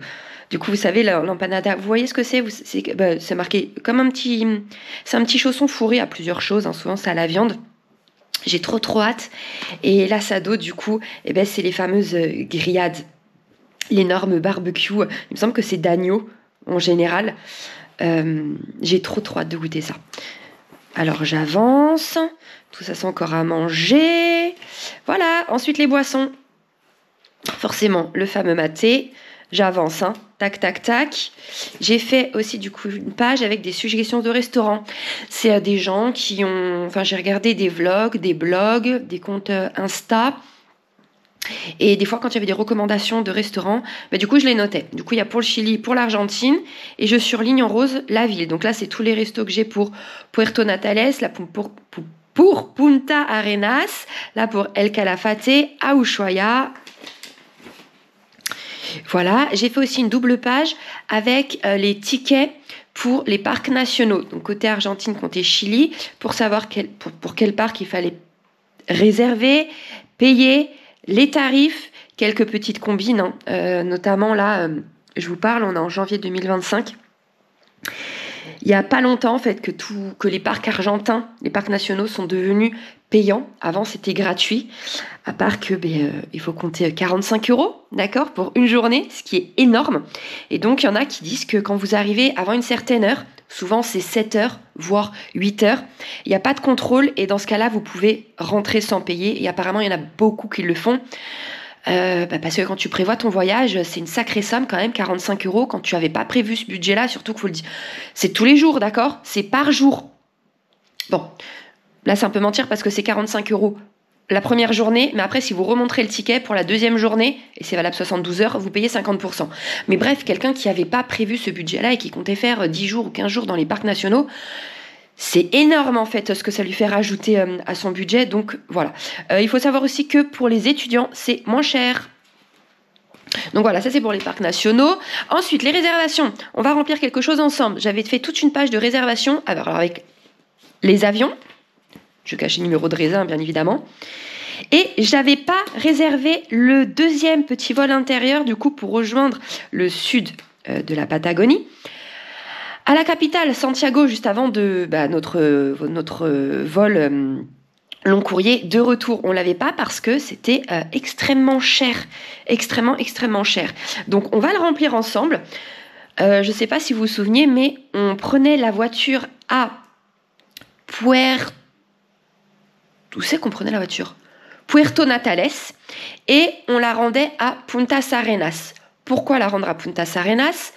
Du coup, vous savez, l'empanada, vous voyez ce que c'est? C'est marqué comme c'est un petit chausson fourré à plusieurs choses, hein, souvent c'est à la viande. J'ai trop hâte. Et l'assado, du coup, c'est les fameuses grillades, l'énorme barbecue. Il me semble que c'est d'agneau en général. J'ai trop hâte de goûter ça. Alors j'avance. Tout ça, c'est encore à manger. Voilà. Ensuite, les boissons. Forcément, le fameux maté. J'avance, hein. Tac. J'ai fait aussi du coup une page avec des suggestions de restaurants. C'est des gens qui ont... Enfin, j'ai regardé des vlogs, des blogs, des comptes Insta Et des fois, quand il y avait des recommandations de restaurants, du coup, je les notais. Du coup, il y a pour le Chili, pour l'Argentine, et je surligne en rose la ville. Donc là, c'est tous les restos que j'ai pour Puerto Natales, là pour Punta Arenas, là pour El Calafate, à Ushuaia. Voilà, j'ai fait aussi une double page avec les tickets pour les parcs nationaux. Donc côté Argentine, côté Chili, pour savoir pour quel parc il fallait réserver, payer, les tarifs, quelques petites combines, notamment là, je vous parle, on est en janvier 2025. Il n'y a pas longtemps en fait que les parcs argentins, les parcs nationaux sont devenus payants. Avant c'était gratuit, à part que il faut compter 45 €, d'accord, pour une journée, ce qui est énorme. Et donc il y en a qui disent que quand vous arrivez avant une certaine heure, souvent c'est 7 heures, voire 8 heures, il n'y a pas de contrôle et dans ce cas-là vous pouvez rentrer sans payer. Et apparemment il y en a beaucoup qui le font. Parce que quand tu prévois ton voyage, c'est une sacrée somme quand même, 45 € quand tu n'avais pas prévu ce budget-là, surtout qu'il faut le dire. C'est tous les jours, d'accord? C'est par jour. Bon, là c'est un peu mentir parce que c'est 45 € la première journée, mais après si vous remontrez le ticket pour la deuxième journée, et c'est valable 72 heures, vous payez 50%. Mais bref, quelqu'un qui n'avait pas prévu ce budget-là et qui comptait faire 10 jours ou 15 jours dans les parcs nationaux, c'est énorme en fait ce que ça lui fait rajouter à son budget. Donc voilà. Il faut savoir aussi que pour les étudiants, c'est moins cher. Donc voilà, ça c'est pour les parcs nationaux. Ensuite, les réservations. On va remplir quelque chose ensemble. J'avais fait toute une page de réservation alors avec les avions. Je cache le numéro de réserve, bien évidemment. Et j'avais pas réservé le deuxième petit vol intérieur, du coup, pour rejoindre le sud de la Patagonie. À la capitale, Santiago, juste avant de notre vol long courrier de retour, on l'avait pas parce que c'était extrêmement cher, extrêmement cher. Donc on va le remplir ensemble. Je sais pas si vous vous souvenez, mais on prenait la voiture à Où c'est qu'on prenait la voiture? Puerto Natales et on la rendait à Punta Arenas. Pourquoi la rendre à Punta Arenas?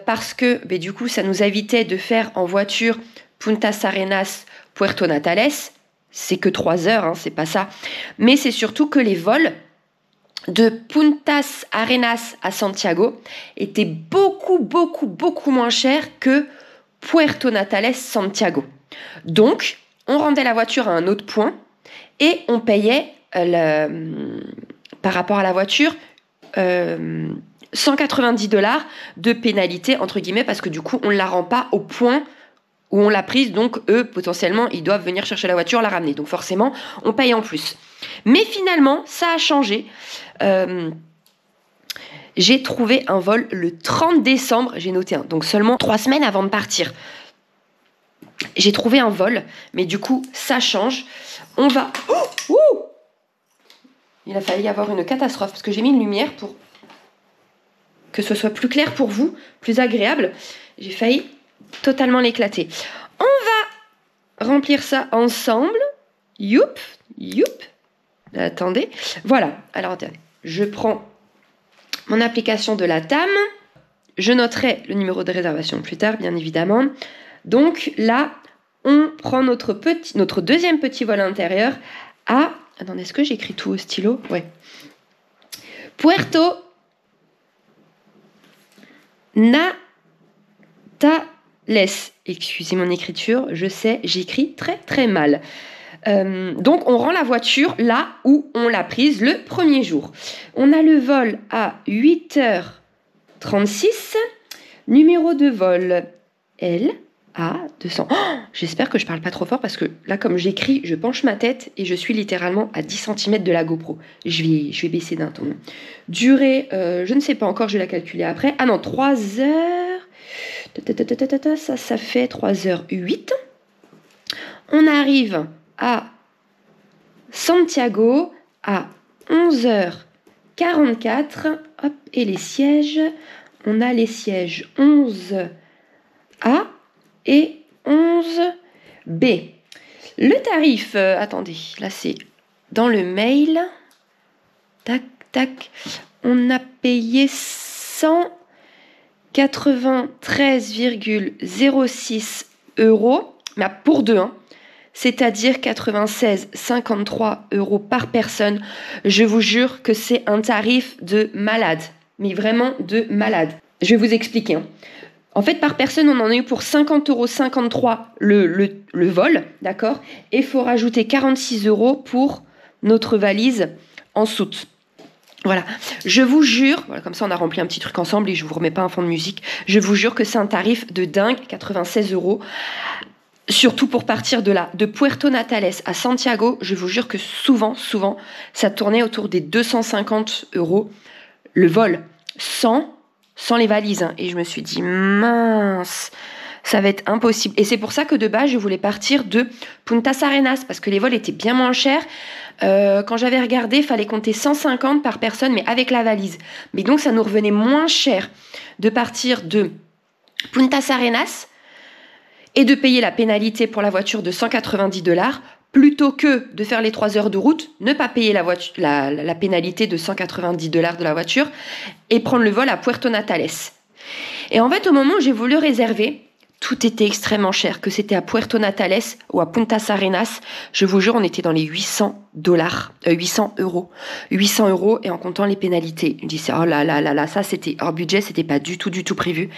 Parce que du coup ça nous évitait de faire en voiture Punta Arenas, Puerto Natales, c'est que 3 heures, c'est pas ça, mais c'est surtout que les vols de Punta Arenas à Santiago étaient beaucoup moins chers que Puerto Natales Santiago. Donc on rendait la voiture à un autre point et on payait par rapport à la voiture 190 $ de pénalité, entre guillemets, parce que du coup, on ne la rend pas au point où on l'a prise. Donc, eux, potentiellement, ils doivent venir chercher la voiture, la ramener. Donc, forcément, on paye en plus. Mais finalement, ça a changé. J'ai trouvé un vol le 30 décembre. J'ai noté donc seulement 3 semaines avant de partir. J'ai trouvé un vol, mais du coup, ça change. On va... Il a failli y avoir une catastrophe, parce que j'ai mis une lumière pour que ce soit plus clair pour vous, plus agréable. J'ai failli totalement l'éclater. On va remplir ça ensemble. Youp. Attendez. Voilà. Alors, attendez. Je prends mon application de la TAM. Je noterai le numéro de réservation plus tard, bien évidemment. Donc là, on prend notre deuxième petit vol intérieur à... Attendez, est-ce que j'écris tout au stylo? Ouais. Puerto Natales. Excusez mon écriture, je sais, j'écris très mal. Donc on rend la voiture là où on l'a prise le premier jour. On a le vol à 8h36, numéro de vol LA200. J'espère que je parle pas trop fort parce que là comme j'écris, je penche ma tête et je suis littéralement à 10 cm de la GoPro. Je vais baisser d'un ton. Durée, je ne sais pas encore, je vais la calculer après. Ah non, 3 heures. Ça fait 3h08. On arrive à Santiago à 11h44. Hop, et les sièges. On a les sièges 11A et 11B. Le tarif, attendez, là c'est dans le mail. Tac. On a payé 193,06 €. Mais pour deux, c'est-à-dire 96,53 € par personne. Je vous jure que c'est un tarif de malade, mais vraiment de malade. Je vais vous expliquer. Hein. En fait, par personne, on en a eu pour 50,53 € le vol, d'accord? Et il faut rajouter 46 € pour notre valise en soute. Voilà, je vous jure, voilà, comme ça on a rempli un petit truc ensemble et je vous remets pas un fond de musique, je vous jure que c'est un tarif de dingue, 96 €. Surtout pour partir de là, de Puerto Natales à Santiago, je vous jure que souvent, ça tournait autour des 250 € le vol, sans les valises. Hein. Et je me suis dit, mince, ça va être impossible. Et c'est pour ça que de base, je voulais partir de Punta Arenas, parce que les vols étaient bien moins chers. Quand j'avais regardé, il fallait compter 150 par personne, mais avec la valise. Mais donc, ça nous revenait moins cher de partir de Punta Arenas et de payer la pénalité pour la voiture de 190 $, plutôt que de faire les 3 heures de route, ne pas payer la pénalité de 190 $ de la voiture et prendre le vol à Puerto Natales. Et en fait, au moment où j'ai voulu réserver, tout était extrêmement cher, que c'était à Puerto Natales ou à Punta Arenas. Je vous jure, on était dans les 800 €. 800 € et en comptant les pénalités. Je me disais, oh là là là là, ça c'était hors budget, c'était pas du tout prévu.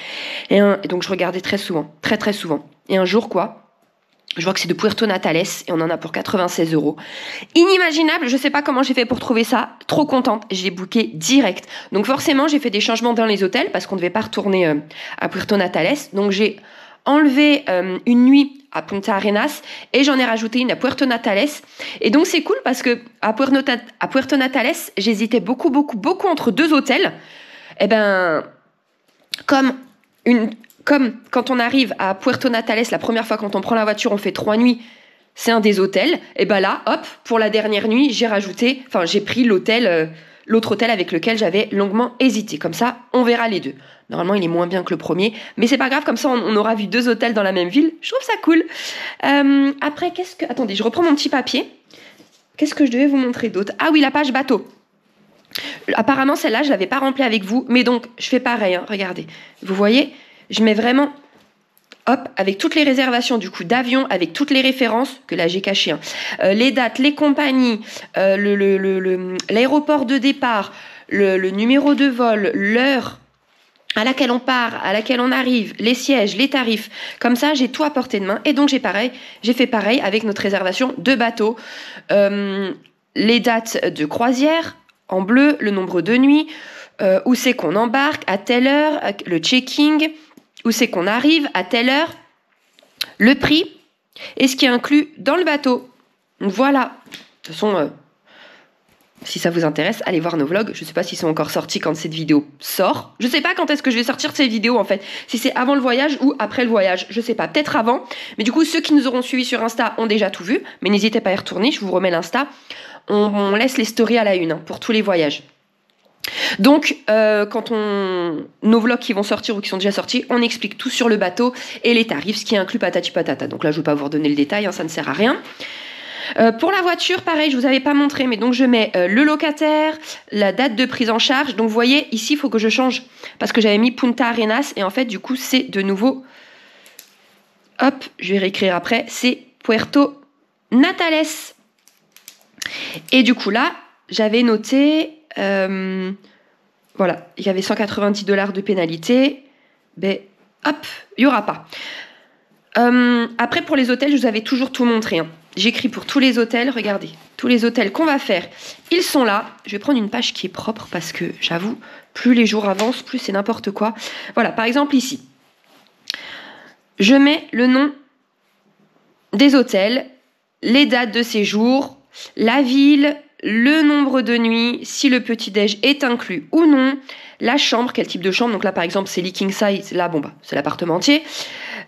Et donc je regardais très souvent. Et un jour, je vois que c'est de Puerto Natales et on en a pour 96 €. Inimaginable, je sais pas comment j'ai fait pour trouver ça. Trop contente, j'ai booké direct. Donc forcément, j'ai fait des changements dans les hôtels parce qu'on ne devait pas retourner à Puerto Natales. Donc j'ai enlevé une nuit à Punta Arenas et j'en ai rajouté une à Puerto Natales. Et donc c'est cool parce que à Puerto Natales, j'hésitais beaucoup entre 2 hôtels. Et ben, comme quand on arrive à Puerto Natales, la première fois quand on prend la voiture, on fait 3 nuits, c'est un des hôtels. Et ben là, hop, pour la dernière nuit, j'ai pris l'autre hôtel avec lequel j'avais longuement hésité. Comme ça, on verra les deux. Normalement, il est moins bien que le premier, mais c'est pas grave, comme ça, on aura vu 2 hôtels dans la même ville. Je trouve ça cool. Après, attendez, je reprends mon petit papier. Qu'est-ce que je devais vous montrer d'autre? Ah oui, la page bateau. Apparemment, celle-là, je l'avais pas remplie avec vous, mais donc, je fais pareil, hein, regardez. Vous voyez, je mets vraiment, hop, avec toutes les réservations du coup d'avion, avec toutes les références, que là j'ai caché, hein, les dates, les compagnies, l'aéroport de départ, le numéro de vol, l'heure à laquelle on part, à laquelle on arrive, les sièges, les tarifs. Comme ça, j'ai tout à portée de main. Et donc, j'ai fait pareil avec notre réservation de bateau. Les dates de croisière, en bleu, le nombre de nuits, où c'est qu'on embarque, à telle heure, le checking, où c'est qu'on arrive, à telle heure, le prix, et ce qui est inclus dans le bateau. Voilà. De toute façon, si ça vous intéresse, allez voir nos vlogs. Je ne sais pas s'ils sont encore sortis quand cette vidéo sort. Je ne sais pas quand est-ce que je vais sortir ces vidéos en fait. Si c'est avant le voyage ou après le voyage. Je ne sais pas. Peut-être avant. Mais du coup, ceux qui nous auront suivis sur Insta ont déjà tout vu. Mais n'hésitez pas à y retourner. Je vous remets l'Insta. On laisse les stories à la une hein, pour tous les voyages. Donc, nos vlogs qui vont sortir ou qui sont déjà sortis, on explique tout sur le bateau et les tarifs, ce qui inclut patati patata. Donc là, je ne vais pas vous redonner le détail, hein, ça ne sert à rien. Pour la voiture, pareil, je vous avais pas montré, mais donc je mets le locataire, la date de prise en charge. Donc vous voyez, ici, il faut que je change parce que j'avais mis Punta Arenas et en fait, du coup, c'est de nouveau, hop, je vais réécrire après, c'est Puerto Natales. Et du coup, là, j'avais noté, voilà, il y avait 190 $ de pénalité. Ben, hop, il n'y aura pas. Après, pour les hôtels, je vous avais toujours tout montré, hein. J'écris pour tous les hôtels, regardez, tous les hôtels qu'on va faire, ils sont là. Je vais prendre une page qui est propre parce que, j'avoue, plus les jours avancent, plus c'est n'importe quoi. Voilà, par exemple ici, je mets le nom des hôtels, les dates de séjour, la ville, le nombre de nuits, si le petit-déj est inclus ou non, la chambre, quel type de chambre, donc là par exemple c'est king size, là bon bah c'est l'appartement entier,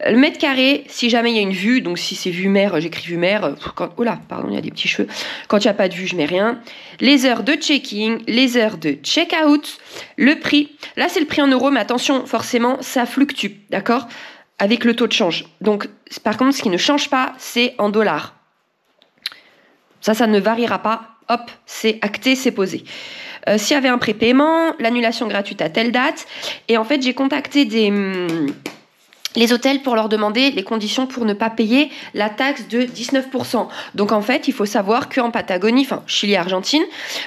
le mètre carré, si jamais il y a une vue, donc si c'est vue mer, j'écris vue mer, oh là, pardon, il y a des petits cheveux, quand il n'y a pas de vue, je mets rien, les heures de check-in, les heures de check-out, le prix, là c'est le prix en euros, mais attention, forcément ça fluctue, d'accord, avec le taux de change, donc par contre ce qui ne change pas, c'est en dollars, ça ne variera pas. Hop, c'est acté, c'est posé. S'il y avait un prépaiement, l'annulation gratuite à telle date. Et en fait, j'ai contacté les hôtels pour leur demander les conditions pour ne pas payer la taxe de 19%. Donc en fait, il faut savoir qu'en Patagonie, enfin Chili et Argentine,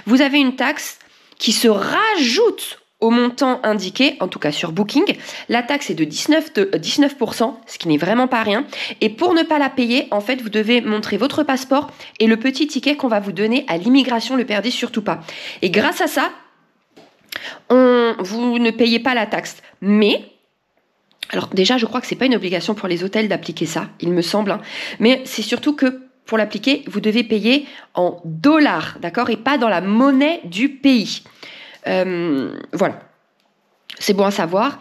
vous avez une taxe qui se rajoute au montant indiqué, en tout cas sur Booking. La taxe est de 19%, ce qui n'est vraiment pas rien. Et pour ne pas la payer, en fait, vous devez montrer votre passeport et le petit ticket qu'on va vous donner à l'immigration, le perdez surtout pas. Et grâce à ça, vous ne payez pas la taxe. Mais alors déjà, je crois que c'est pas une obligation pour les hôtels d'appliquer ça, il me semble. Hein. Mais c'est surtout que pour l'appliquer, vous devez payer en dollars, d'accord, et pas dans la monnaie du pays. Voilà, c'est bon à savoir.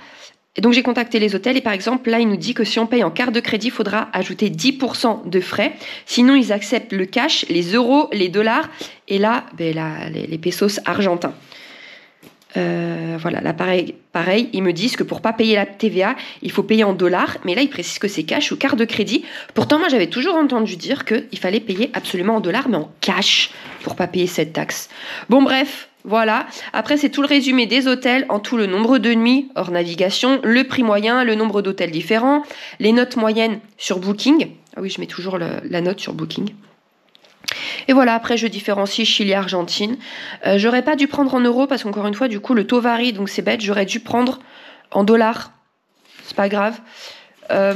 Et donc j'ai contacté les hôtels et par exemple là il nous dit que si on paye en carte de crédit, il faudra ajouter 10% de frais. Sinon ils acceptent le cash, les euros, les dollars et là, les pesos argentins. Voilà, là pareil, ils me disent que pour pas payer la TVA, il faut payer en dollars, mais là ils précisent que c'est cash ou carte de crédit. Pourtant moi j'avais toujours entendu dire qu'il fallait payer absolument en dollars, mais en cash pour pas payer cette taxe. Bon bref, voilà. Après c'est tout le résumé des hôtels, en tout le nombre de nuits hors navigation, le prix moyen, le nombre d'hôtels différents, les notes moyennes sur Booking. Ah oui, je mets toujours la note sur Booking. Et voilà, après je différencie Chili, Argentine. J'aurais pas dû prendre en euros parce qu'encore une fois, du coup, le taux varie, donc c'est bête. J'aurais dû prendre en dollars. C'est pas grave. Ah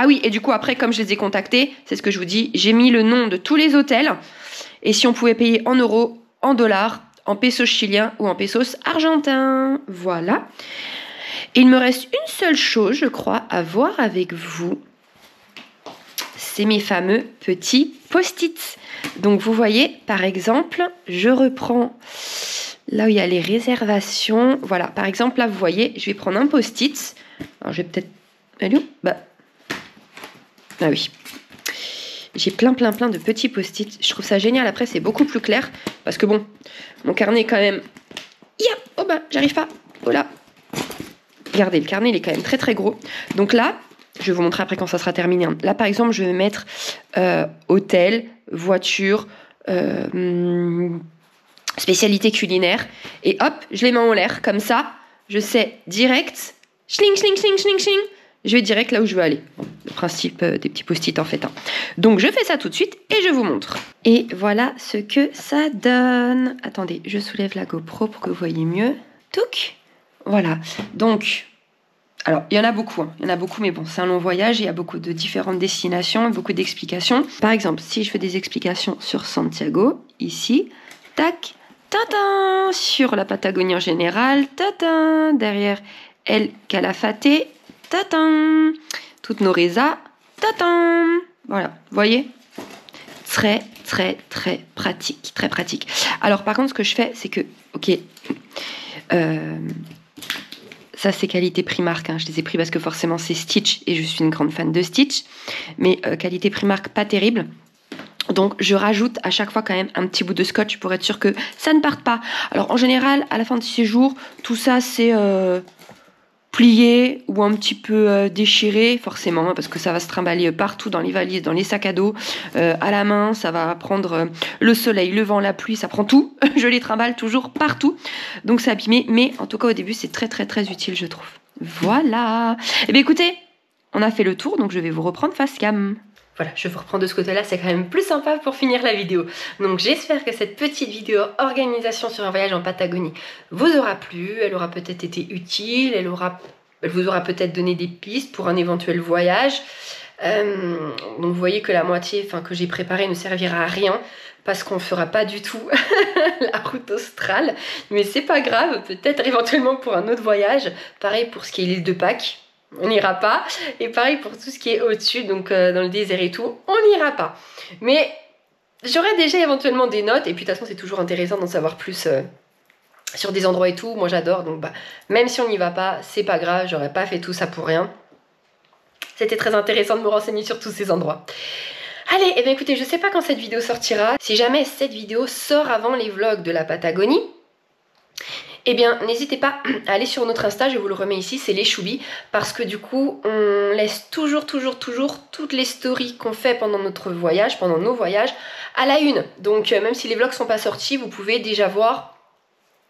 oui, et du coup, après, comme je les ai contactés, c'est ce que je vous dis, j'ai mis le nom de tous les hôtels. Et si on pouvait payer en euros, en dollars, en pesos chiliens ou en pesos argentins. Voilà. Et il me reste une seule chose, je crois, à voir avec vous. C'est mes fameux petits post-it. Donc vous voyez, par exemple, je reprends là où il y a les réservations. Voilà, par exemple, là, vous voyez, je vais prendre un post-it. Alors, je vais peut-être... Elle est où ? Ah oui. J'ai plein de petits post-it. Je trouve ça génial. Après, c'est beaucoup plus clair. Parce que bon, mon carnet quand même... Oh j'arrive pas. Oh là. Regardez, le carnet, il est quand même très gros. Donc là... Je vais vous montrer après quand ça sera terminé. Là, par exemple, je vais mettre hôtel, voiture, spécialité culinaire. Et hop, je les mets en l'air. Comme ça, je sais direct. Schling. Je vais direct là où je veux aller. Bon, le principe des petits post-it en fait. Hein. Donc, je fais ça tout de suite et je vous montre. Et voilà ce que ça donne. Attendez, je soulève la GoPro pour que vous voyez mieux. Touc. Voilà. Donc... Alors, il y en a beaucoup, mais bon, c'est un long voyage, il y a beaucoup de différentes destinations, beaucoup d'explications. Par exemple, si je fais des explications sur Santiago, ici, tac, tatin, sur la Patagonie en général, tatin, derrière El Calafate, tatin, toutes nos résas, tatin. Voilà, vous voyez ? Très pratique. Alors, par contre, ce que je fais, c'est que, ok, ça, c'est qualité Primark. Hein. Je les ai pris parce que forcément, c'est Stitch et je suis une grande fan de Stitch. Mais qualité Primark, pas terrible. Donc, je rajoute à chaque fois quand même un petit bout de scotch pour être sûr que ça ne parte pas. Alors, en général, à la fin de séjour, tout ça, c'est plié ou un petit peu déchiré, forcément, hein, parce que ça va se trimballer partout dans les valises, dans les sacs à dos, à la main. Ça va prendre le soleil, le vent, la pluie, ça prend tout. Je les trimballe toujours partout. Donc, c'est abîmé. Mais en tout cas, au début, c'est très utile, je trouve. Voilà. Eh bien, écoutez, on a fait le tour, donc je vais vous reprendre face cam. Voilà, je vous reprends de ce côté-là, c'est quand même plus sympa pour finir la vidéo. Donc j'espère que cette petite vidéo organisation sur un voyage en Patagonie vous aura plu, elle aura peut-être été utile, elle vous aura peut-être donné des pistes pour un éventuel voyage. Donc vous voyez que la moitié que j'ai préparée ne servira à rien parce qu'on ne fera pas du tout la route australe. Mais c'est pas grave, peut-être éventuellement pour un autre voyage. Pareil pour ce qui est l'île de Pâques. On n'ira pas. Et pareil pour tout ce qui est au-dessus, donc dans le désert et tout, on n'ira pas. Mais j'aurai déjà éventuellement des notes. Et puis de toute façon, c'est toujours intéressant d'en savoir plus sur des endroits et tout. Moi, j'adore. Donc même si on n'y va pas, c'est pas grave. J'aurais pas fait tout ça pour rien. C'était très intéressant de me renseigner sur tous ces endroits. Allez, eh bien écoutez, je sais pas quand cette vidéo sortira. Si jamais cette vidéo sort avant les vlogs de la Patagonie, eh bien, n'hésitez pas à aller sur notre Insta, je vous le remets ici, c'est les Choubis, parce que du coup, on laisse toujours toutes les stories qu'on fait pendant notre voyage, pendant nos voyages, à la une. Donc, même si les vlogs sont pas sortis, vous pouvez déjà voir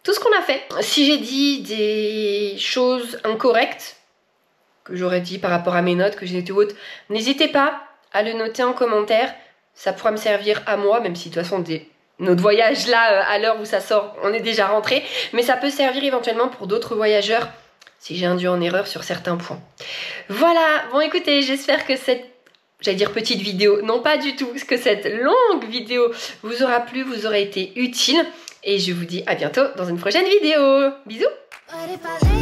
tout ce qu'on a fait. Si j'ai dit des choses incorrectes, que j'aurais dit par rapport à mes notes, que j'ai été haute, n'hésitez pas à le noter en commentaire. Ça pourra me servir à moi, même si de toute façon notre voyage là, à l'heure où ça sort, on est déjà rentré. Mais ça peut servir éventuellement pour d'autres voyageurs si j'ai induit en erreur sur certains points. Voilà, bon écoutez, j'espère que cette, j'allais dire petite vidéo, non pas du tout, que cette longue vidéo vous aura plu, vous aura été utile. Et je vous dis à bientôt dans une prochaine vidéo. Bisous! What if I lay